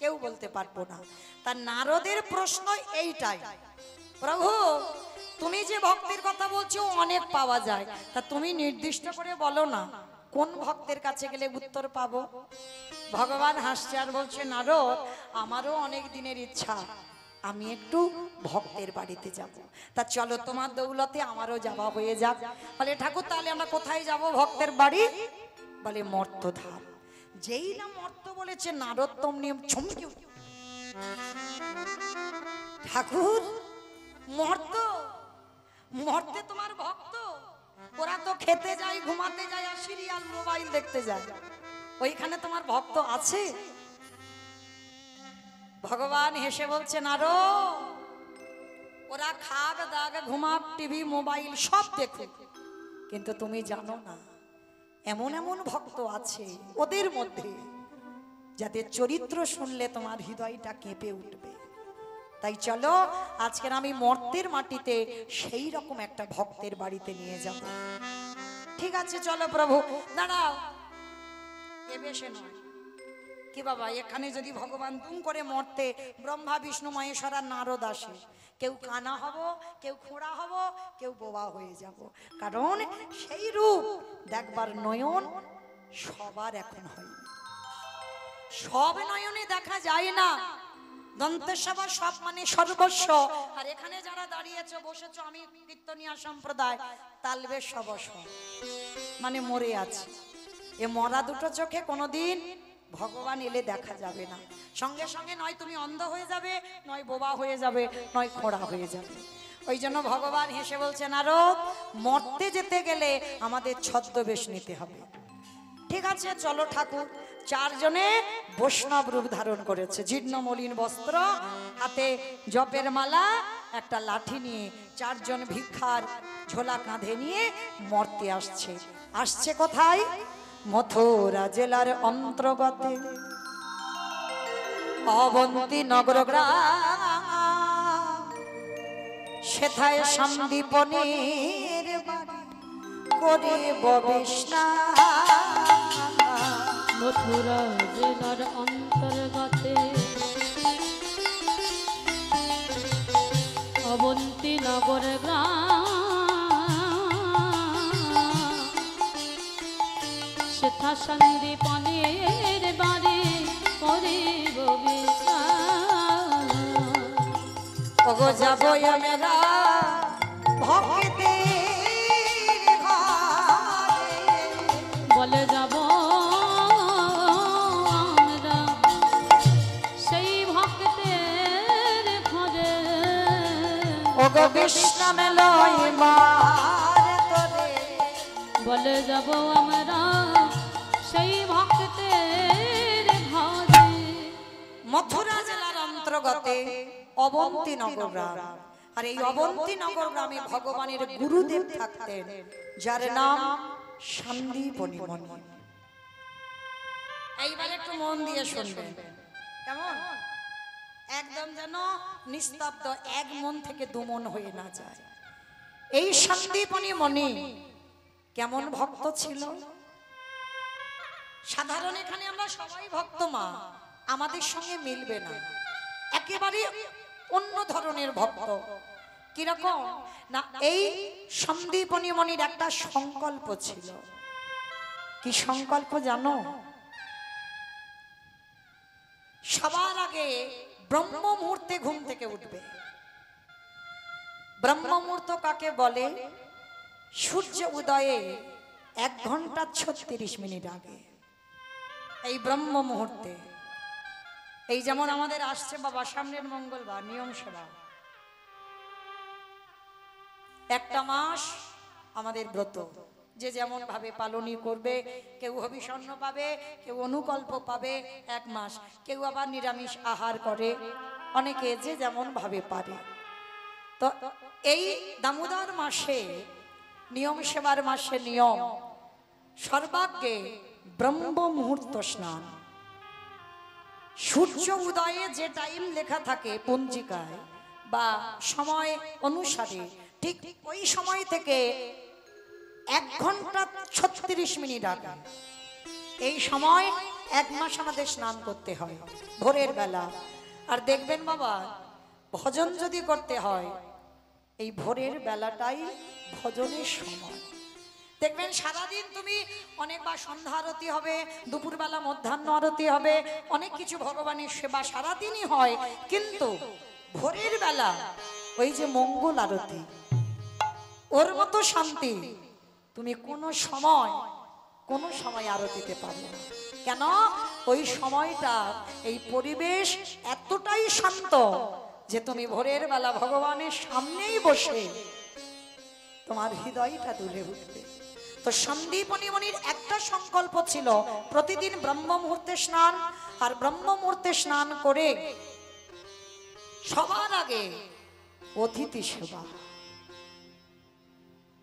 কেউ বলতে পারবো না। তার নারদের প্রশ্ন এইটাই, প্রভু তুমি যে ভক্তের কথা বলছো অনেক পাওয়া যায়, তা তুমি নির্দিষ্ট করে বলো না কোন ভক্তের কাছে গেলে উত্তর পাবো। ভগবান হাসছে আর বলছে নারদ আমারও অনেক দিনের ইচ্ছা আমি একটু ভক্তের বাড়িতে যাব, তা চলো তোমার দৌলতে আমারও যাওয়া হয়ে যাক। বলে ঠাকুর তাহলে আমরা কোথায় যাব ভক্তের বাড়ি? বলে মর্তধাম। যেই না মর্ত বলেছে নারদ তমনি চমকে উঠল। ঠাকুর মর্ত? মর্তে তোমার ভক্ত? ওরা তো খেতে যায়, ঘুমাতে যায়, আর সিরিয়াল মোবাইল দেখতে যায়, ওইখানে তোমার ভক্ত আছে? ভগবান হেসে বলছে নারদ ওরা খাগ দাগ ঘুমাক টিভি মোবাইল সব দেখে, কিন্তু তুমি জানো না এমন এমন ভক্ত আছে ওদের মধ্যে যাদের চরিত্র শুনলে তোমার হৃদয়টা কেঁপে উঠবে। তাই চলো আজকের আমি মর্তের মাটিতে সেই রকম একটা ভক্তের বাড়িতে নিয়ে যাব। ঠিক আছে চলো প্রভু। দাঁড়াও, এ বেশে নয় কি বাবা, এখানে যদি ভগবান দুম করে মরতে ব্রহ্মা বিষ্ণু মহেশ্বর আর নারদ আসে, কেউ কানা হব, কেউ খোঁড়া হব, কেউ বোবা হয়ে যাব, কারণ সেই রূপ দেখবার নয়ন সবার এখন হয়নি, সব নয়নে দেখা যায় না। দন্তেশ্বর সব মানে সর্বস্ব, আর এখানে যারা দাঁড়িয়েছো বসেছো আমি কীর্তনিয়া সম্প্রদায় তালবেশ সবস্ব মানে মরে আছে। এ মরা দুটো চোখে কোনোদিন ভগবান এলে দেখা যাবে না, সঙ্গে সঙ্গে নয় তুমি অন্ধ হয়ে যাবে, নয় বোবা হয়ে যাবে, নয় খোঁড়া হয়ে যাবে। ওই জন্য ভগবান হেসে বলছেন নারদ মরতে যেতে গেলে আমাদের ছদ্মবেশ নিতে হবে। ঠিক আছে চলো ঠাকুর। চারজনে বৈষ্ণব রূপ ধারণ করেছে, জীর্ণ মলিন বস্ত্র, হাতে জপের মালা, একটা লাঠি নিয়ে চারজন ভিক্ষার ঝোলা কাঁধে নিয়ে মর্তে আসছে। আসছে কোথায়? মথুরা জেলার অন্তর্গতে অবন্তী নগর গ্রাম, সেথায় সন্দীপনের বাড়ি করিব বিষ্ণাম। মথুরা জেলার অন্তর্গতে অবন্তী নগর গ্রাম, সেথা সন্দীপনের বাড়ি করিব বিষ্ণাম। ওগো যাবো আমরা ভক্তের ঘরে, বলে যাব আমরা সেই ভক্তের ঘরে, ওগো বিষ্ণাম লয় মার তোরে, বলে যাব আমরা সেই ভক্তের ঘরে। মথুরা জেলার অন্তর্গতে অবন্তী নগর গ্রাম, আর এই অবন্তী নগর গ্রামে ভগবানের গুরুদেব থাকতেন যার নাম সন্দীপনী মুনি। এইবার একটু মন দিয়ে শুনবেন কেমন, একদম যেন নিস্তব্ধ, এক মন থেকে দু মন হয়ে না যায়। এই সন্দীপনী মুনি কেমন ভক্ত ছিল। সাধারণ এখানে আমরা সবাই ভক্ত মা, আমাদের সঙ্গে মিলবে না, একেবারে অন্য ধরনের ভক্ত। কিরকম না, এই সন্দীপনী মণির একটা সংকল্প ছিল। কি সংকল্প জানো? সবার আগে ব্রহ্ম মুহূর্তে ঘুম থেকে উঠবে। ব্রহ্ম মুহূর্ত কাকে বলে? সূর্য উদয়ে 1 ঘন্টা 36 মিনিট আগে, এই ব্রহ্ম মুহূর্তে। এই যেমন আমাদের আসছে বাবা সামনের মঙ্গলবার নিয়ম সেবা, একটা মাস আমাদের ব্রত, যে যেমন ভাবে পালনই করবে। কেউ হবিষণ্য পাবে, কেউ অনুকল্প পাবে 1 মাস, কেউ আবার নিরামিষ আহার করে, অনেকে যে যেমন ভাবে পারে। তো এই দামোদর মাসে নিয়ম সেবার মাসে নিয়ম সর্বাগ্যে ব্রহ্ম মুহূর্ত স্নান। সূর্য উদয়ে যে টাইম লেখা থাকে পঞ্জিকায় বা সময় অনুসারে, ঠিক ওই সময় থেকে 1 ঘন্টা 36 মিনিট আগে, এই সময় 1 মাস আমাদের স্নান করতে হয় ভোরের বেলা। আর দেখবেন বাবা, ভজন যদি করতে হয় এই ভোরের বেলাটাই ভজনের সময়। দেখবেন সারাদিন তুমি অনেকবার সন্ধ্যা আরতি হবে, দুপুরবেলা মধ্যাহ্ন আরতি হবে, অনেক কিছু ভগবানের সেবা সারাদিনই হয়, কিন্তু ভোরের বেলা ওই যে মঙ্গল আরতি, ওর মতো শান্তি তুমি কোনো সময় আরতিতে পারবে না। কেন? ওই সময়টা এই পরিবেশ এতটাই শান্ত যে তুমি ভোরের বেলা ভগবানের সামনেই বসে তোমার হৃদয়টা দুলে উঠবে। তো সন্দীপনী মণির একটা সংকল্প ছিল প্রতিদিন ব্রহ্ম মুহূর্তে স্নান, আর ব্রহ্ম মুহূর্তে স্নান করে সবার আগে অতিথি সেবা।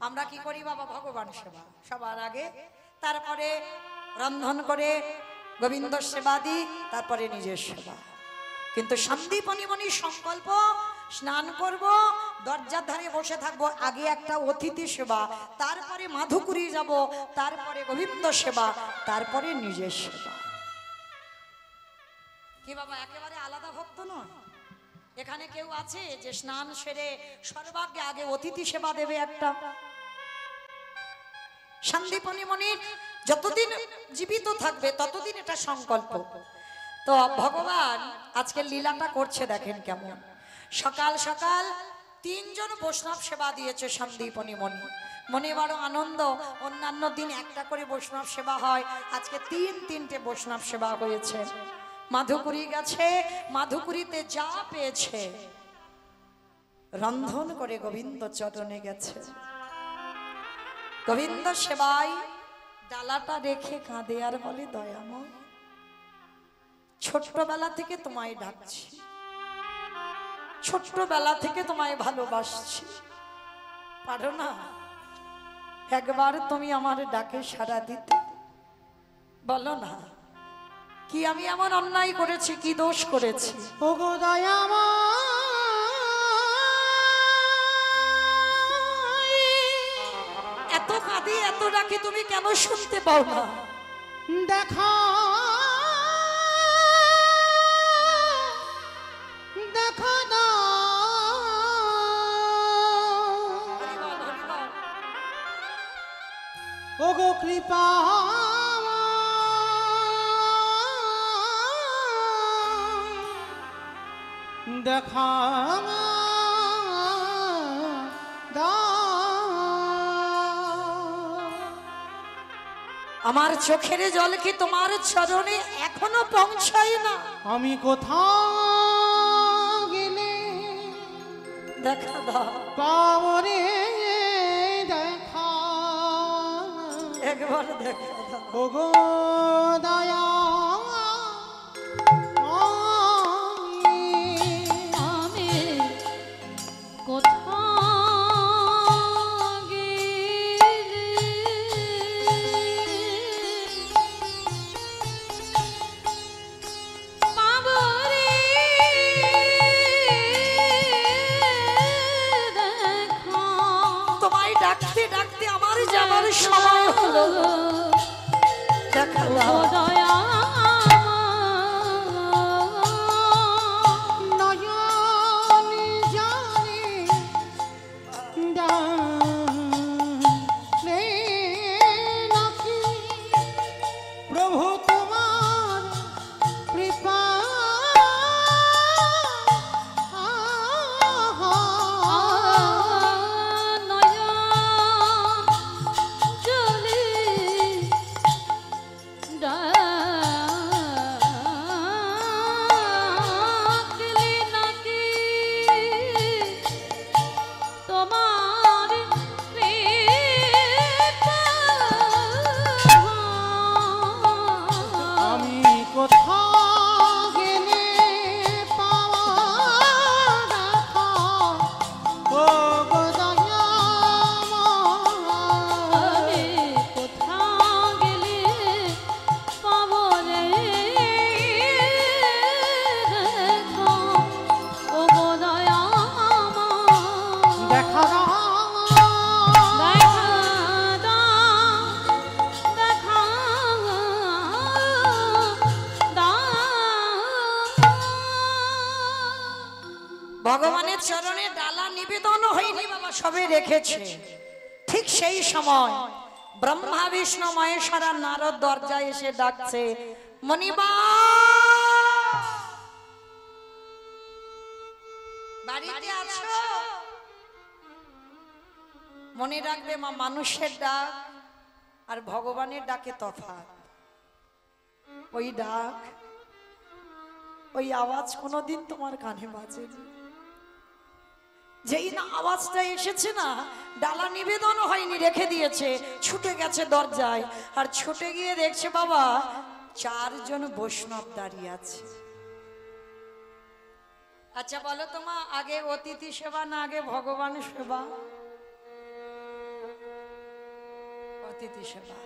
আমরা কি করি বাবা? ভগবান সেবা সবার আগে, তারপরে রন্ধন করে গোবিন্দ সেবা দিই, তারপরে নিজের সেবা। কিন্তু সন্দীপনী মণির সংকল্প, স্নান করব, দরজার ধারে বসে থাকবো, আগে একটা অতিথি সেবা, তারপরে মাধুকুরি যাব, তারপরে গোবিন্দ সেবা, তারপরে নিজের সেবা। কি বাবা একেবারে আলাদা ভক্ত নয়? এখানে কেউ আছে যে স্নান সেরে সর্বাগ্যে আগে অতিথি সেবা দেবে একটা? সন্দীপনী মণির যতদিন জীবিত থাকবে ততদিন এটা সংকল্প। তো ভগবান আজকে লীলাটা করছে, দেখেন কেমন। সকাল সকাল 3 জন বৈষ্ণব সেবা দিয়েছে সন্দীপনী মণি, মনে বড় আনন্দ। অন্যান্য দিন একটা করে বৈষ্ণব সেবা হয়, আজকে 3-3টে বৈষ্ণব সেবা হয়েছে। মাধুকুরি গেছে, মাধুকুরিতে যা পেয়েছে রন্ধন করে গোবিন্দ চরণে গেছে। গোবিন্দ সেবায় ডালাটা রেখে কাঁদে আর বলে, দয়াময় ছোট্টবেলা থেকে তোমায় ডাকছি, ছোট্টবেলা থেকে তোমায় ভালোবাসছি, পারো না একবার তুমি আমার ডাকে সাড়া দিতে? বলো না, কি আমি এমন অন্যায় করেছি, কি দোষ করেছি? ওগো দয়াময়, এত কাঁদি এত ডাকি, তুমি কেন শুনতে পাও না? দেখা দেখা না, ওগো কৃপা দেখা আমার চোখের জল কি তোমার চরণে এখনো পৌঁছায় না? আমি কোথাও গেলে দেখা দাও, পাবরে দেখা, একবার দেখা দাও। ওগো দয়া আমি কোথাও গেলে পাবো রে দেখা। তোমায় ডাকতে ডাকতে আমার যাবার সময় দেখা দাও। দয়া নয়নে জানে ডালে নাকি প্রভু তোমার কৃপা আমি কোথাও গেলে পাওয়া রাখা ও গো দয়াময়। কোথাও গেলে পাবো রে দেখো ও গো দয়াময়। দেখা দাও দেখা দাও, দেখা দাও। ভগবানের চরণে ডালা নিবেদন হয়নি বাবা, সবে রেখেছে। ঠিক সেই সময় ব্রহ্মা বিষ্ণু মহেশ্বর আর নারদ দরজায় এসে ডাকছে, মণিবা বাড়িতে আছো? মনে রাখবে মা, মানুষের ডাক আর ভগবানের ডাকে তফাৎ। ওই ডাক, ওই আওয়াজ কোনোদিন তোমার কানে বাজেনি। যেই না আওয়াজটা এসেছে না, ডালা নিবেদন হয়নি, রেখে দিয়েছে, ছুটে গেছে দরজায়। আর ছুটে গিয়ে দেখছে বাবা 4 জন বৈষ্ণব দাঁড়িয়ে আছে। আচ্ছা বলো তো মা, আগে অতিথি সেবা না আগে ভগবান সেবা? অতিথি সেবা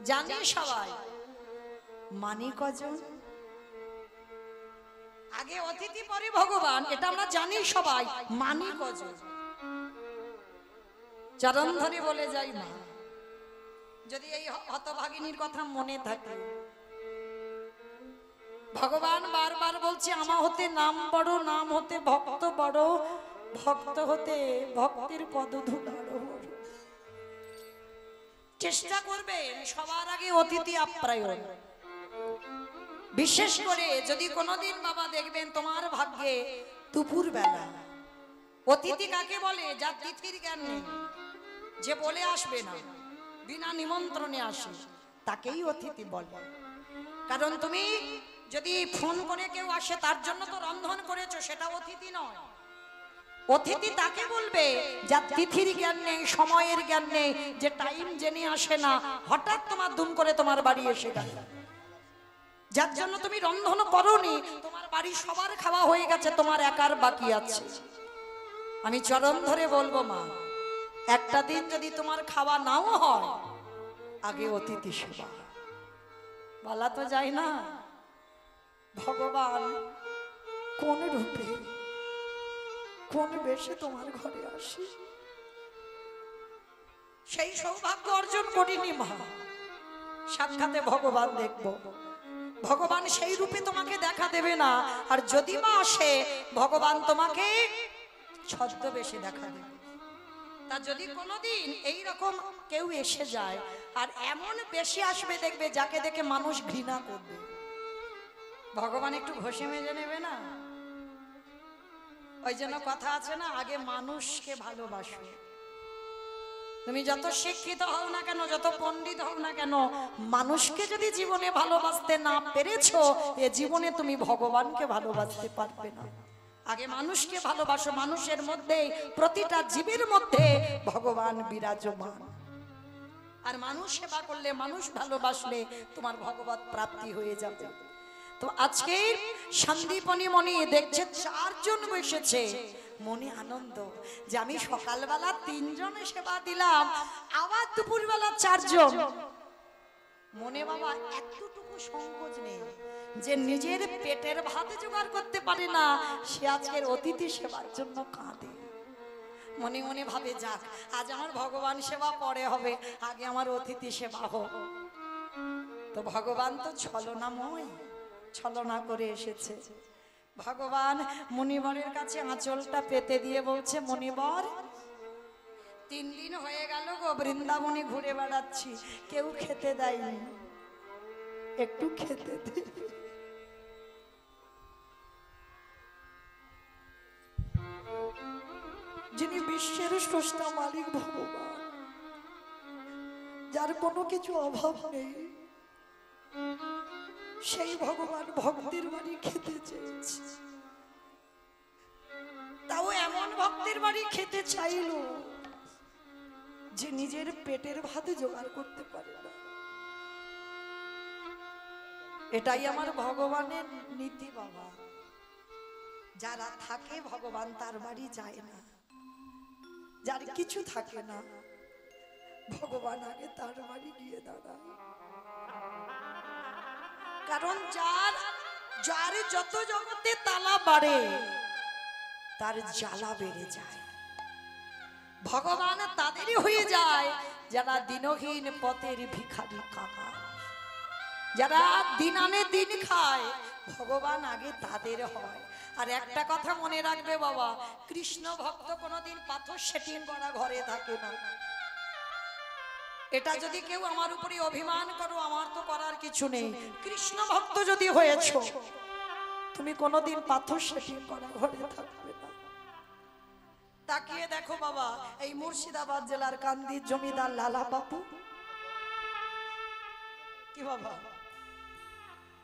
জানি সবাই, মানি কজন? আগে অতিথি পরে ভগবান, এটা আমরা জানি সবাই। মানি কজন? চরণ ধরে বলে যাই মা, যদি এই হতভাগিনীর কথা মনে থাকে। ভগবান বারবার বলছে, আমা হতে নাম বড়, নাম হতে ভক্ত বড়, ভক্ত হতে ভক্তের পদধূলা বড়। চেষ্টা করবেন সবার আগে অতিথি আপ্যায়ন। বিশেষ করে যদি কোনোদিন বাবা দেখবেন তোমার ভাগ্যে দুপুর বেলা, অতিথি কাকে বলে? যার তিথির জ্ঞান নেই, যে বলে আসবে না, বিনা নিমন্ত্রণে আসে, তাকেই অতিথি বলে। কারণ তুমি যদি ফোন করে কেউ আসে, তার জন্য তো রন্ধন করেছো, সেটা অতিথি নয়। অতিথি তাকে বলবে যার তিথির জ্ঞান নেই, সময়ের জ্ঞান নেই, যে টাইম জেনে আসে না, হঠাৎ তোমার দুম করে তোমার বাড়ি এসে গেল, যার জন্য তুমি রন্ধন করোনি, তোমার বাড়ি সবার খাওয়া হয়ে গেছে, তোমার একার বাকি আছে। আমি চরণ ধরে বলবো মা, একটা দিন যদি তোমার খাওয়া নাও হয়, আগে অতিথি সেবা। বলা তো যায় না ভগবান কোন রূপে কোন বেশে তোমার ঘরে আসে, সেই সৌভাগ্য অর্জন করিনি মা। সাক্ষাতে ভগবান দেখবো, ভগবান সেই রূপে তোমাকে দেখা দেবে না। আর যদি বা আসে, ভগবান তোমাকে ছদ্মবেশে দেখা দেবে। তা যদি কোনোদিন এই রকম কেউ এসে যায়, আর এমন বেশি আসবে দেখবে যাকে দেখে মানুষ ঘৃণা করবে, ভগবান একটু ঘষে মেজে নেবে না। ওই জন্য কথা আছে না, আগে মানুষকে ভালোবাসো। তুমি যত শিক্ষিত হও না কেন, যত পণ্ডিত হও না কেন, মানুষকে যদি জীবনে ভালোবাসতে না পেরেছো, এ জীবনে তুমি ভগবানকে ভালোবাসতে পারবে না। আগে মানুষকে ভালোবাসো। মানুষের মধ্যে, প্রতিটা জীবের মধ্যে ভগবান বিরাজমান। আর মানুষ সেবা করলে, মানুষ ভালোবাসলে তোমার ভগবত প্রাপ্তি হয়ে যাবে। তো আজকে সন্দীপনী মণি দেখছে 4 জন বসেছে, মনে আনন্দ যে আমি সকালবেলা 3 জনে সেবা দিলাম, আবার দুপুরবেলা 4 জন। মনে বাবা এতটুকু সংকোচ নেই যে নিজের পেটের ভাত জোগাড় করতে পারে না, সে আজকের অতিথি সেবার জন্য কাঁদে। মনে মনে ভাবে যাক আজ আমার ভগবান সেবা পরে হবে, আগে আমার অতিথি সেবা হোক। তো ভগবান তো ছলনাময়, ছলনা করে এসেছে। ভগবান মুনিবরের কাছে আঁচলটা পেতে দিয়ে বলছে, মুনিবর 3 দিন হয়ে গেল গো বৃন্দাবনে ঘুরে বেড়াচ্ছি, কেউ খেতে দেয়নি, একটু খেতে দে। যিনি বিশ্বের স্রষ্টা মালিক ভগবান, যার কোনো কিছু অভাব নেই, সেই ভগবান ভক্তের বাড়ি খেতে চেয়েছে। তাও এমন ভক্তের বাড়ি খেতে চাইল যে নিজের পেটের ভাতে জোগাড় করতে পারে না। এটাই আমার ভগবানের নীতি বাবা। যারা থাকে ভগবান তার বাড়ি যায় না, যার কিছু থাকে না ভগবান আগে তার বাড়ি গিয়ে দাঁড়ায়। কারণ যার যত জগতে তালা বাড়ে তার জ্বালা বেড়ে যায়। ভগবান তাদেরই হয়ে যায় যারা দিনহীন পথের ভিখারি কাকা, যারা দিন আনে দিন খায়, ভগবান আগে তাদের হয়। আর একটা কথা মনে রাখবে বাবা, কৃষ্ণ ভক্ত কোনোদিন পাথর সেটিং করা ঘরে থাকে না। এটা যদি কেউ আমার উপরে অভিমান করো, আমার তো করার কিছু নেই। কৃষ্ণ ভক্ত যদি হয়েছো, তুমি কোনোদিন পাথর সেটিং করা ঘরে থাকবে না। তাকিয়ে দেখো বাবা, এই মুর্শিদাবাদ জেলার কান্দির জমিদার লালা বাবু, কি বাবা,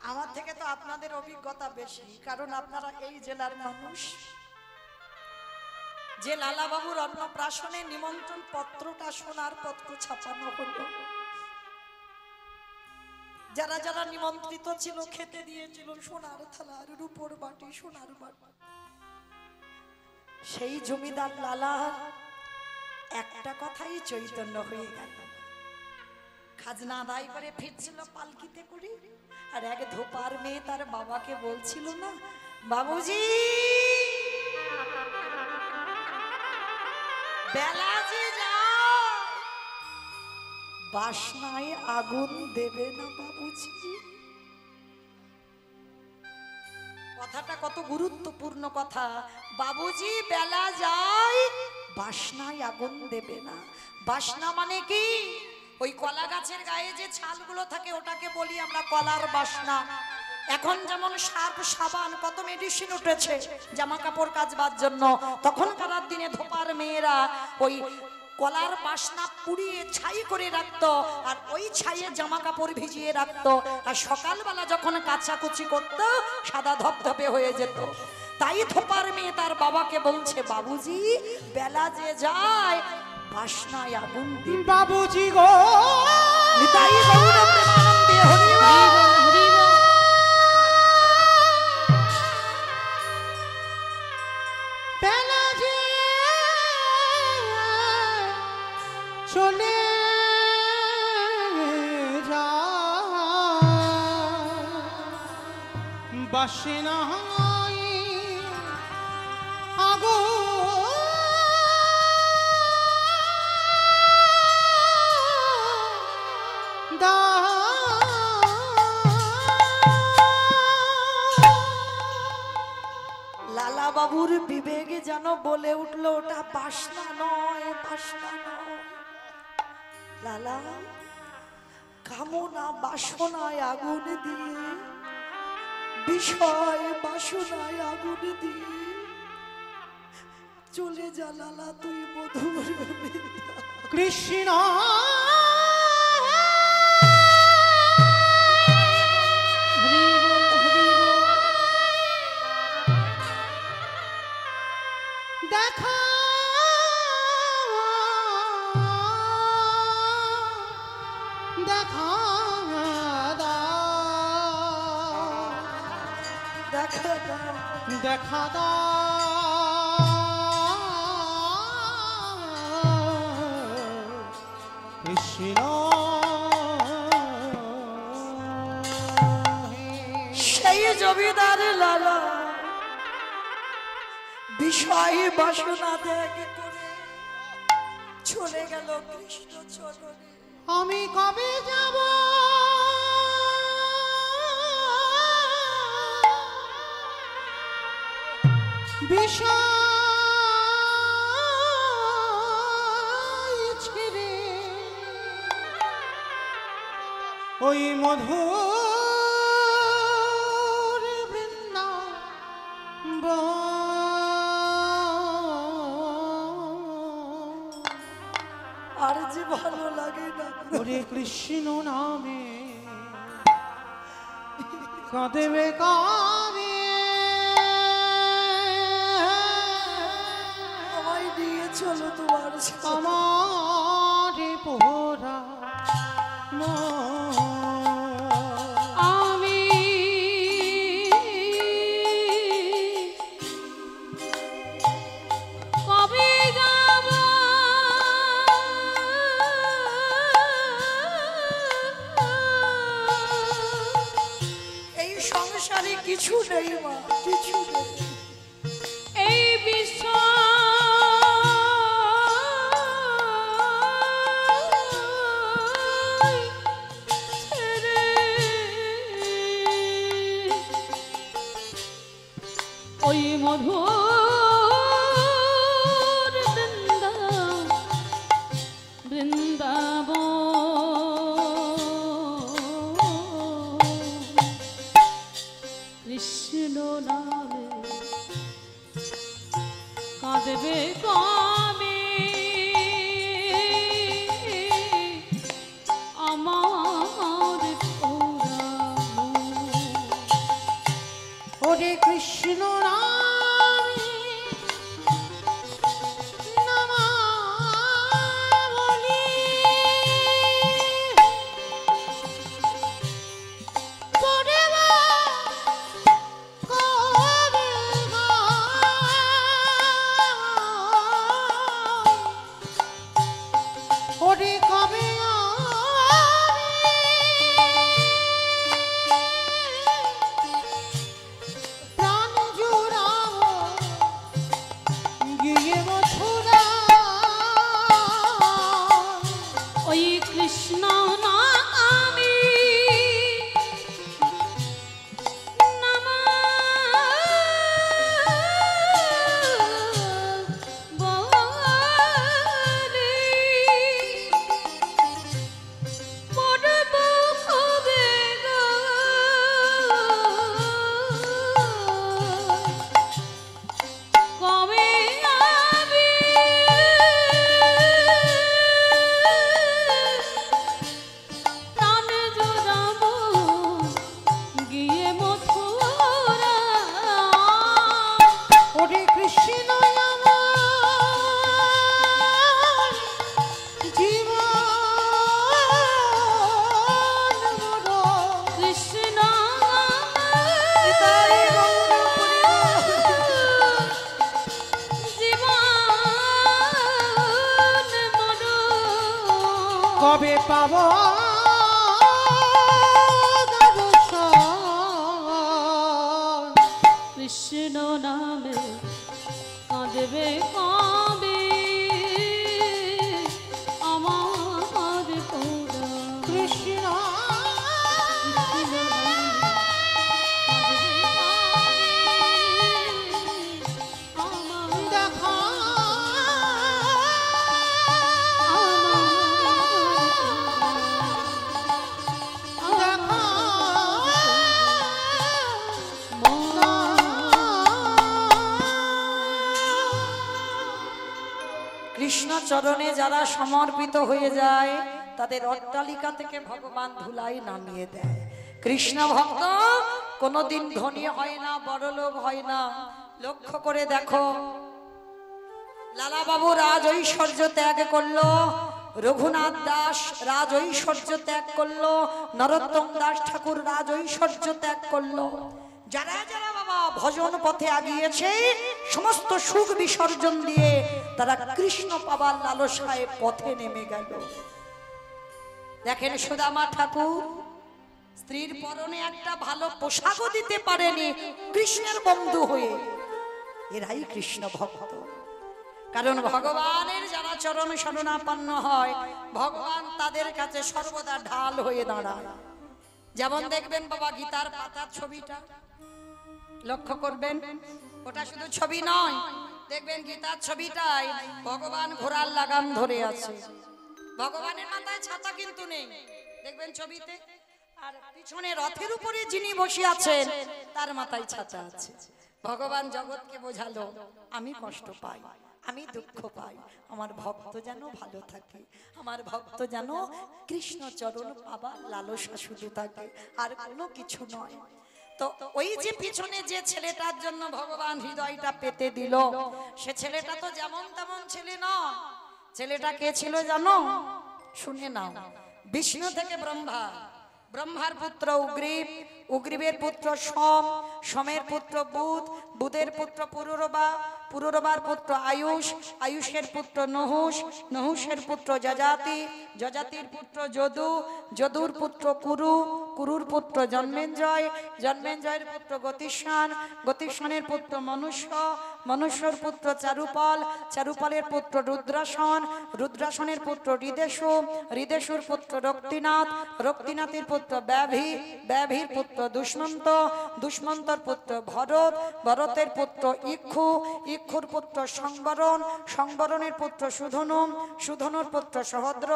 আমার থেকে তো আপনাদের অভিজ্ঞতা বেশি, কারণ আপনারা এই জেলার মানুষ। যে লালা বাবুর অন্নপ্রাশনে নিমন্ত্রণ পত্রটা সোনার পত্র ছাপানো হলো, যারা যারা নিমন্ত্রিত ছিল খেতে দিয়েছিল সোনার থালার রূপোর বাটি, সোনার বাটি। সেই জমিদার লালা একটা কথাই চৈতন্য হয়ে গেল। খাজনা আদায় করে ফিরছিল পালকিতে করে, আর এক ধোপার মেয়ে তার বাবাকে বলছিল না, বাবুজি বেলা যে যায়, বাসনায় আগুন দেবে না বাবুজি। কথাটা কত গুরুত্বপূর্ণ কথা। বাবুজি বেলা যায়, বাসনায় আগুন দেবে না। বাসনা মানে কি? ওই কলা গাছের গায়ে যে ছালগুলো থাকে ওটাকে বলি আমরা কলার বাসনা। এখন যেমন সার্ফ সাবান কত মেডিসিন উঠেছে জামা কাপড় কাচবার জন্য, তখনকার দিনে ধোপার মেয়েরা ওই কলার বাসনা পুড়িয়ে ছাই করে রাখতো, আর ওই ছাইয়ে জামা কাপড় ভিজিয়ে রাখতো, আর সকালবেলা যখন কাচাকুচি করতো সাদা ধপধপে হয়ে যেত। তাই ধোপার মেয়ে তার বাবাকে বলছে, বাবুজি বেলা যে যায়, বাসনায় আগুন দিবে। বাবুজি গো, নিতাই গৌর প্রেমানন্দে হরি বল। হরি বল। বেলা যে চলে যায়, বাসনায় আগুন লালা বাবুর বিবেকে যেন বলে উঠলো, ওটা বাসনা নয়, বাসনা নয়। লালা কামনা বাসনায় আগুন দিয়ে, বিষয় বাসনায় আগুন দিয়ে চলে যা লালা তুই মধুর কৃষ্ণ হরি বল, হরি বল। দেখা দেখা দেখা দাও। দেখা কৃষ্ণ সেই জমিদার লালা বিষয় বাসনা ত্যাগ করে চলে গেল কৃষ্ণ চরণে। আমি কবে যাব বিষয় ছেড়ে ওই মধুর বৃন্দাবন। আর যে ভালো লাগে না। ওরে কৃষ্ণ নামে কাঁদেবে কাবে আমায় নিয়ে চলো তোমার সাথে। আমার পোহরা আমি কবে যাব এই সংসারে কিছু নেই মা, কিছু নেই। এই বিশ্ব ছেড়ে ওই মধুর বৃন্দাবন কৃষ্ণ নামে কাঁদবে কবে আমার ওরে কৃষ্ণ নামে নামাবলি পড়েব কবে ওরে কবে প্রাণ জুড়াবো গিয়ে মথুরা ওই কৃষ্ণ নামে বলে পড়ব কবে গো কবে আমি প্রাণ জোড়াবো গিয়ে মথুরা ওরে কৃষ্ণ আমার জীবন মোর কৃষ্ণ নিতাই গৌর হরিবল। জীবন মন কবে পাব দর্শন কৃষ্ণ নামে কাঁদবে কবে আমার পোড়া কৃষ্ণ কৃষ্ণ নামে কাঁদবে কবে আমার দেখা কৃষ্ণ চরণে যারা সমর্পিত হয়ে যায় তাদের অট্টালিকা থেকে ভগবান ধুলাই নামিয়ে দেয়। কৃষ্ণ ভক্ত কোনোদিন ধনী হয় না, বড়লোক হয় না। লক্ষ্য করে দেখো, লালা বাবু রাজ ঐশ্বর্য ত্যাগ করলো, রঘুনাথ দাস রাজ ঐশ্বর্য ত্যাগ করলো, নরোত্তম দাস ঠাকুর রাজ ঐশ্বর্য ত্যাগ করলো। যারা যারা বাবা ভজন পথে আগিয়েছে সমস্ত সুখ বিসর্জন দিয়ে তারা কৃষ্ণ পাবার লালসায় পথে নেমে গেল। দেখেন সুদামা ঠাকুর স্ত্রীর পরনে একটা ভালো পোশাকও দিতে পারেনি কৃষ্ণের বন্ধু হয়ে। এরাই কৃষ্ণ ভক্ত। কারণ ভগবানের যারা চরণ শরণাপন্ন হয় ভগবান তাদের কাছে সর্বদা ঢাল হয়ে দাঁড়ায়। যেমন দেখবেন বাবা গীতার পাতার ছবিটা লক্ষ্য করবেন, ওটা শুধু ছবি নয়, দেখবেন গীতার ছবিটায় ভগবান ঘোড়ার লাগাম ধরে আছে। ভগবানের মাথায় ছাতা কিন্তু নেই, দেখবেন ছবিতে। আর পিছনে রথের উপরে যিনি বসে আছেন তার মাথায় ছাতা আছে। ভগবান জগৎকে বোঝালো, আমি কষ্ট পাই, আমি দুঃখ পাই, আমার ভক্ত যেন ভালো থাকে, আমার ভক্ত যেন কৃষ্ণ চরণ পাবার লালসা শুধু থাকে, আর কোনো কিছু নয়। তো ওই যে পিছনে যে ছেলেটার জন্য ভগবান হৃদয়টা পেতে দিল, সে ছেলেটা তো যেমন তেমন ছেলে নয়। ছেলেটা কে ছিল জানো? শুনে নাও। বিষ্ণু থেকে ব্রহ্মা, ব্রহ্মার পুত্র উগ্রীব, উগ্রীবের পুত্র সোম, সোমের পুত্র বুধ, বুধের পুত্র পুরুরবা, পুরুরবার পুত্র আয়ুষ, আয়ুষের পুত্র নহুষ, নহুষের পুত্র যজাতি, যজাতির পুত্র যদু, যদুর পুত্র কুরু, কুরুর পুত্র জন্মেঞ্জয়, জন্মেঞ্জয়ের পুত্র গতিস্থান, গতিস্থানের পুত্র মনুষ্য, মনুষ্যর পুত্র চারুপাল, চারুপালের পুত্র রুদ্রাসন, রুদ্রাসনের পুত্র হৃদেশু, হৃদেশুর পুত্র রক্তিনাথ, রক্তিনাথের পুত্র ব্যাভি, ব্যাভির পুত্র দুষ্মন্ত, দুষ্মন্তর পুত্র ভরত, ভরতের পুত্র ইক্ষু, ইক্ষুর পুত্র সংবরণ, সংবরণের পুত্র সুধনু, সুধনুর পুত্র সহদ্র,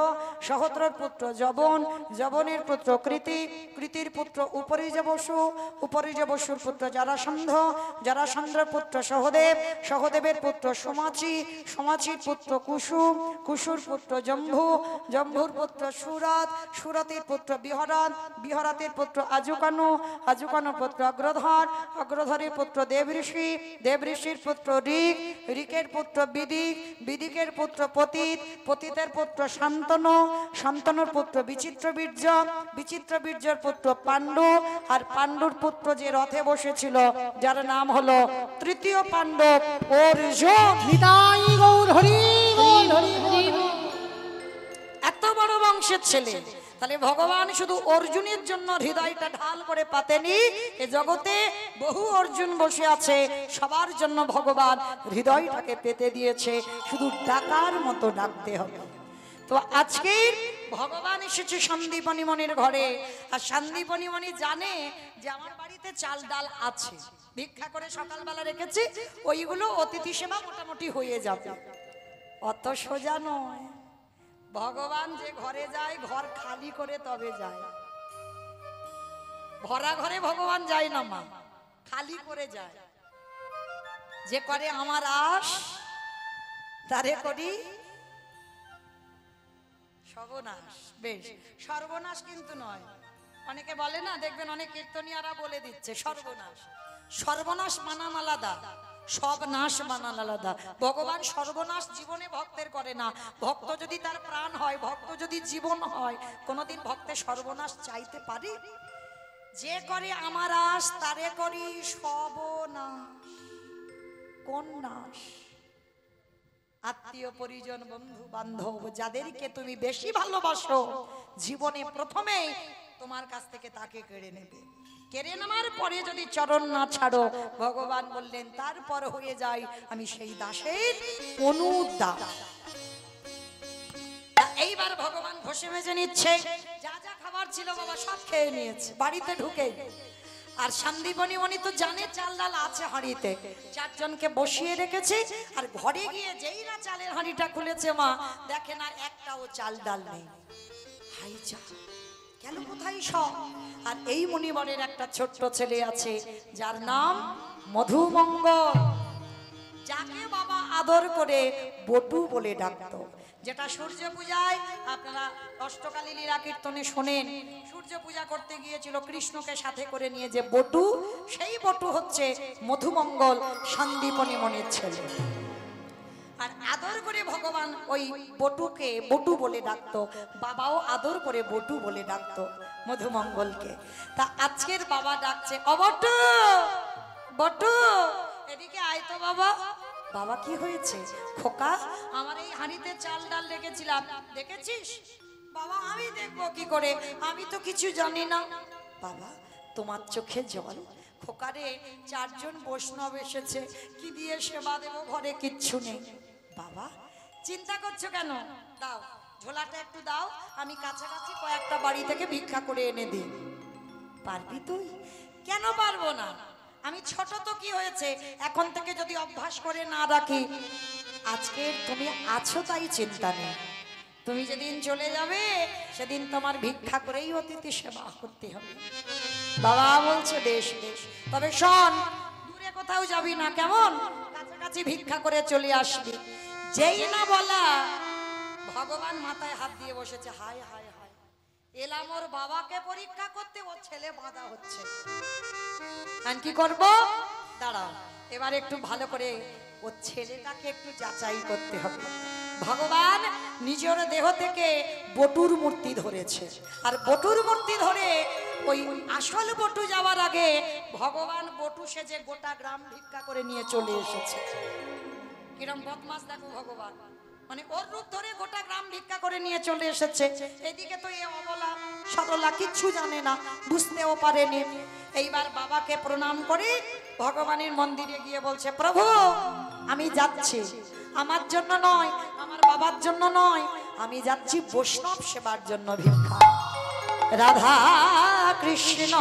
সহদ্রর পুত্র যবন, যবনের পুত্র কৃতি, কৃতির পুত্র উপরিজ বসু, উপরিজ বসুর পুত্র জারাসন্ধ, জারাসন্ধের পুত্র সহদেব, সহদেবের পুত্র সোমাচি, সোমাচির পুত্র কুসুম, কুসুর পুত্র জম্ভু, জম্ভুর পুত্র সুরাত, সুরাতের পুত্র বিহরাত, বিহরাতের পুত্র আজুকানু, আজুকানুর পুত্র অগ্রধর, অগ্রধরের পুত্র দেবঋষি, দেবঋষির পুত্র ঋক, ঋকের পুত্র বিদিক, বিদিকের পুত্র পতিত, পতিতের পুত্র শান্তনু, শান্তনুর পুত্র বিচিত্র বীর্য, বিচিত্র বীর্যের পুত্র পাণ্ডু, আর পাণ্ডুর পুত্র যে রথে বসেছিল যার নাম হলো তৃতীয় পাণ্ডব অর্জুন। নিতাই গৌর হরি বল, হরি বল। হরি বল। এত বড় বংশের ছেলে, তাহলে ভগবান শুধু অর্জুনের জন্য হৃদয়টা ঢাল করে পাতেনি, এ জগতে বহু অর্জুন বসে আছে, সবার জন্য ভগবান হৃদয়টাকে পেতে দিয়েছে, শুধু ডাকার মতো ডাকতে হবে। তো আজকে ভগবান এসেছে সন্দীপনী মনির ঘরে, আর সন্দীপনী মনি জানে যে আমার বাড়িতে চাল ডাল আছে, ভিক্ষা করে সকালবেলা রেখেছি, ওইগুলো অতিথি সেবা মোটামুটি হয়ে যাবে। অত সোজা নয়, ভগবান যে ঘরে যায় ঘর খালি করে তবে যায়। ভরা ঘরে ভগবান যায় না মা, খালি করে যায়। যে করে আমার আশ তারে করি সর্বনাশ। বেশ, সর্বনাশ কিন্তু নয়, অনেকে বলে না, দেখবেন অনেক কীর্তনিয়ারা বলে দিচ্ছে সর্বনাশ। সর্বনাশ মানান আলাদা, সব নাশ মানান আলাদা। ভগবান সর্বনাশ জীবনে ভক্তের করে না। ভক্ত যদি তার প্রাণ হয়, ভক্ত যদি জীবন হয়, কোনোদিন ভক্তের সর্বনাশ চাইতে পারে? যে করে আমার আশ তারে করি সর্বনাশ। কোন নাশ? আত্মীয় পরিজন বন্ধু বান্ধব যাদেরকে তুমি বেশি ভালোবাসো, জীবনে প্রথমেই তোমার কাছ থেকে তাকে কেড়ে নেবে। কেড়ে নেওয়ার পরে যদি চরণ না ছাড়ো, ভগবান বললেন তারপর হয়ে যায় আমি সেই দাসের অনুদাস। এইবার ভগবান ঘষে মেজে নিচ্ছে, যা যা খাবার ছিল বাবা সব খেয়ে নিয়েছে বাড়িতে ঢুকে। আর সন্দীপনী মনি তো জানে চাল ডাল আছে হাঁড়িতে, চারজনকে বসিয়ে রেখেছে, আর ঘরে গিয়ে যেই না চালের হাঁড়িটা খুলেছে মা দেখে না একটাও চাল ডাল নেই। হাই যা, গেল কোথায় সব? আর এই মণিবরের একটা ছোট্ট ছেলে আছে যার নাম মধুমঙ্গল, যাকে বাবা আদর করে বটু বলে ডাকতো। যেটা সূর্য পূজায় আপনারা অষ্টকালী লীলা কীর্তনে শোনেন, সূর্য পূজা করতে গিয়েছিল কৃষ্ণকে সাথে করে নিয়ে যে বটু, সেই বটু হচ্ছে মধুমঙ্গল সন্দীপনী মনির ছেলে। আর আদর করে ভগবান ওই বটুকে বটু বলে ডাকতো, বাবাও আদর করে বটু বলে ডাকতো মধুমঙ্গলকে। তা আজকের বাবা ডাকছে, ও বটু, বটু এদিকে আয় তো বাবা। বাবা কি হয়েছে? খোকা, আমার এই হাঁড়িতে চাল ডাল রেখেছিলাম, দেখেছিস? বাবা আমি দেখবো কি করে, আমি তো কিছু জানি না। বাবা তোমার চোখে জল? খোকারে, চারজন বৈষ্ণব এসেছে, কি দিয়ে সেবা দেবো, ঘরে কিচ্ছু নেই। বাবা চিন্তা করছো কেন? দাও ঝোলাটা একটু দাও, আমি কাছাকাছি কয়েকটা বাড়ি থেকে ভিক্ষা করে এনে দিই। পারবি তুই? কেন পারবো না? আমি ছোট তো কি হয়েছে, এখন থেকে যদি অভ্যাস করে না রাখি, আজকে তুমি আছো তাই চিন্তা নেই। তুমি যেদিন চলে যাবে সেদিন তোমার ভিক্ষা করেই অতিথি সেবা করতে হবে। বাবা বলছে বেশ বেশ, তবে শোন দূরে কোথাও যাবি না, কেমন? কাছাকাছি ভিক্ষা করে চলে আসবি। যেই না বলা ভগবান মাথায় হাত দিয়ে বসেছে, হায় হায় হায়, এলাম ওর বাবাকে পরীক্ষা করতে, ওর ছেলে বাঁধা হচ্ছে। আর কি করব? দাঁড়াও, এবার একটু ভালো করে ওর ছেলেটাকে একটু যাচাই করতে হবে। ভগবান নিজের দেহ থেকে বটুর মূর্তি ধরেছে, আর বটুর মূর্তি ধরে ওই আসল বটু যাওয়ার আগে ভগবান বটু সেজে গোটা গ্রাম ভিক্ষা করে নিয়ে চলে এসেছে। কিরম বদমাস দেখো ভগবান, মানে ওর রূপ ধরে গোটা গ্রাম ভিক্ষা করে নিয়ে চলে এসেছে। এদিকে তো এ অবলা সরলা কিচ্ছু জানে না, বুঝতেও পারেনি। এইবার বাবাকে প্রণাম করে ভগবানের মন্দিরে গিয়ে বলছে, প্রভু আমি যাচ্ছি, আমার জন্য নয়, আমার বাবার জন্য নয়, আমি যাচ্ছি বৈষ্ণব সেবার জন্য ভিক্ষা। রাধা কৃষ্ণ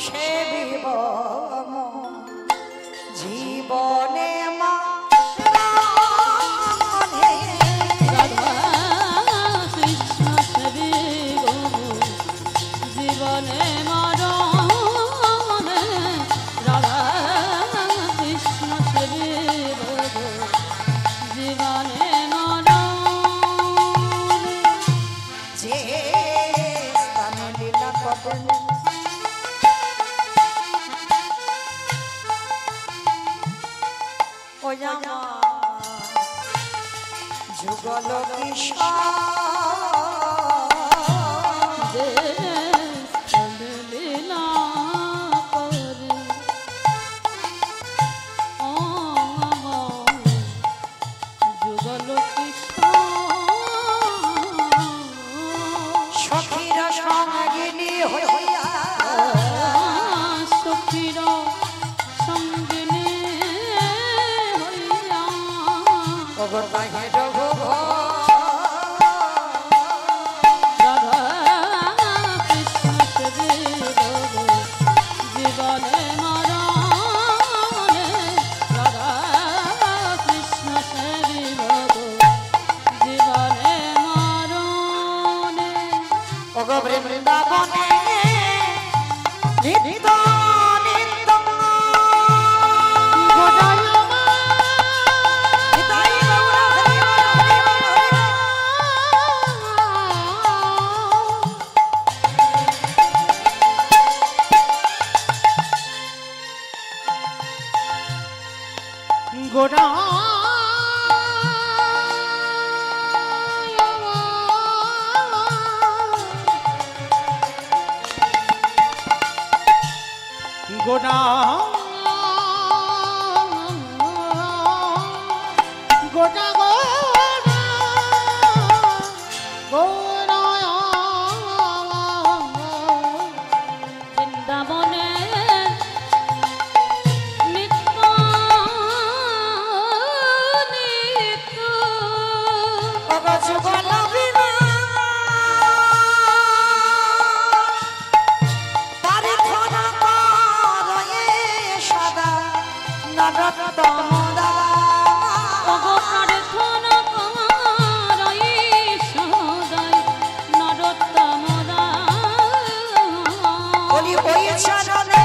সেবিব জীবনে মা রাধা কৃষ্ণ সেবি গো জীবনে মরণে, রাধা কৃষ্ণ সেবি গো জীবনে মরণে। যে স্থানে লীলা করেন ও আমার যুগল কিশোর, যে লীলা করে ও যুগল সখীর সঙ্গিনী হইয়া সখীর সঙ্গিনী হইয়া অগর বাহে রঘুভ রাধা কৃষ্ণ সেবি গো জীবনে মরণে, রাধা কৃষ্ণ সেবি গো জীবনে মরণে। অগ বৃন্দাবনে নিত্য নিত্য নিতাই গৌর হরি হরি হরি হরি। গোড়া গোড়া গোটা বৃন্দাবনে নিত্য নিত্য অগ যুগল বিমান পারিথনা করয়ে সদা নরোত্তম দাদা। প্রার্থনা করাই সদাই নরোত্তম বলি ওই চরণে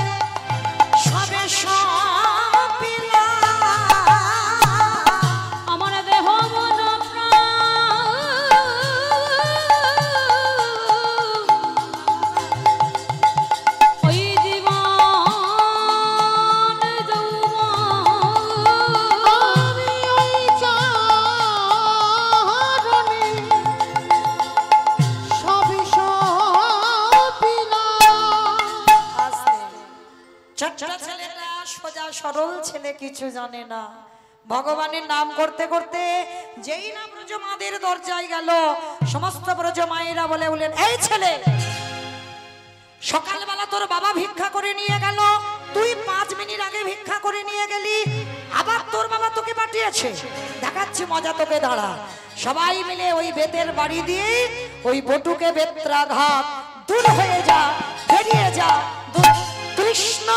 সবে সপিলা আমার দেহ মন প্রাণ ওই জীবন যৌবন আমি ওই চরণে সবই সপিলাম। ছোট্ট ছেলেটা সোজা সরল ছেলে, কিছু জানে না। ভগবানের নাম করতে করতে যেই না ব্রজমাদের দরজায় গেল, সমস্ত ব্রজমায়েরা বলে উঠলেন, এই ছেলে, সকালবেলা তোর বাবা ভিক্ষা করে নিয়ে গেল, তুই 5 মিনিট আগে ভিক্ষা করে নিয়ে গেলি, আবার তোর বাবা তোকে পাঠিয়ে দিয়েছে, দেখাচ্ছি মজা তোকে, দাঁড়া। সবাই মিলে ওই বেতের বাড়ি দিয়ে ওই বটুকে বেত্রাঘাত দূর হয়ে যা, বেরিয়ে যা। কৃষ্ণ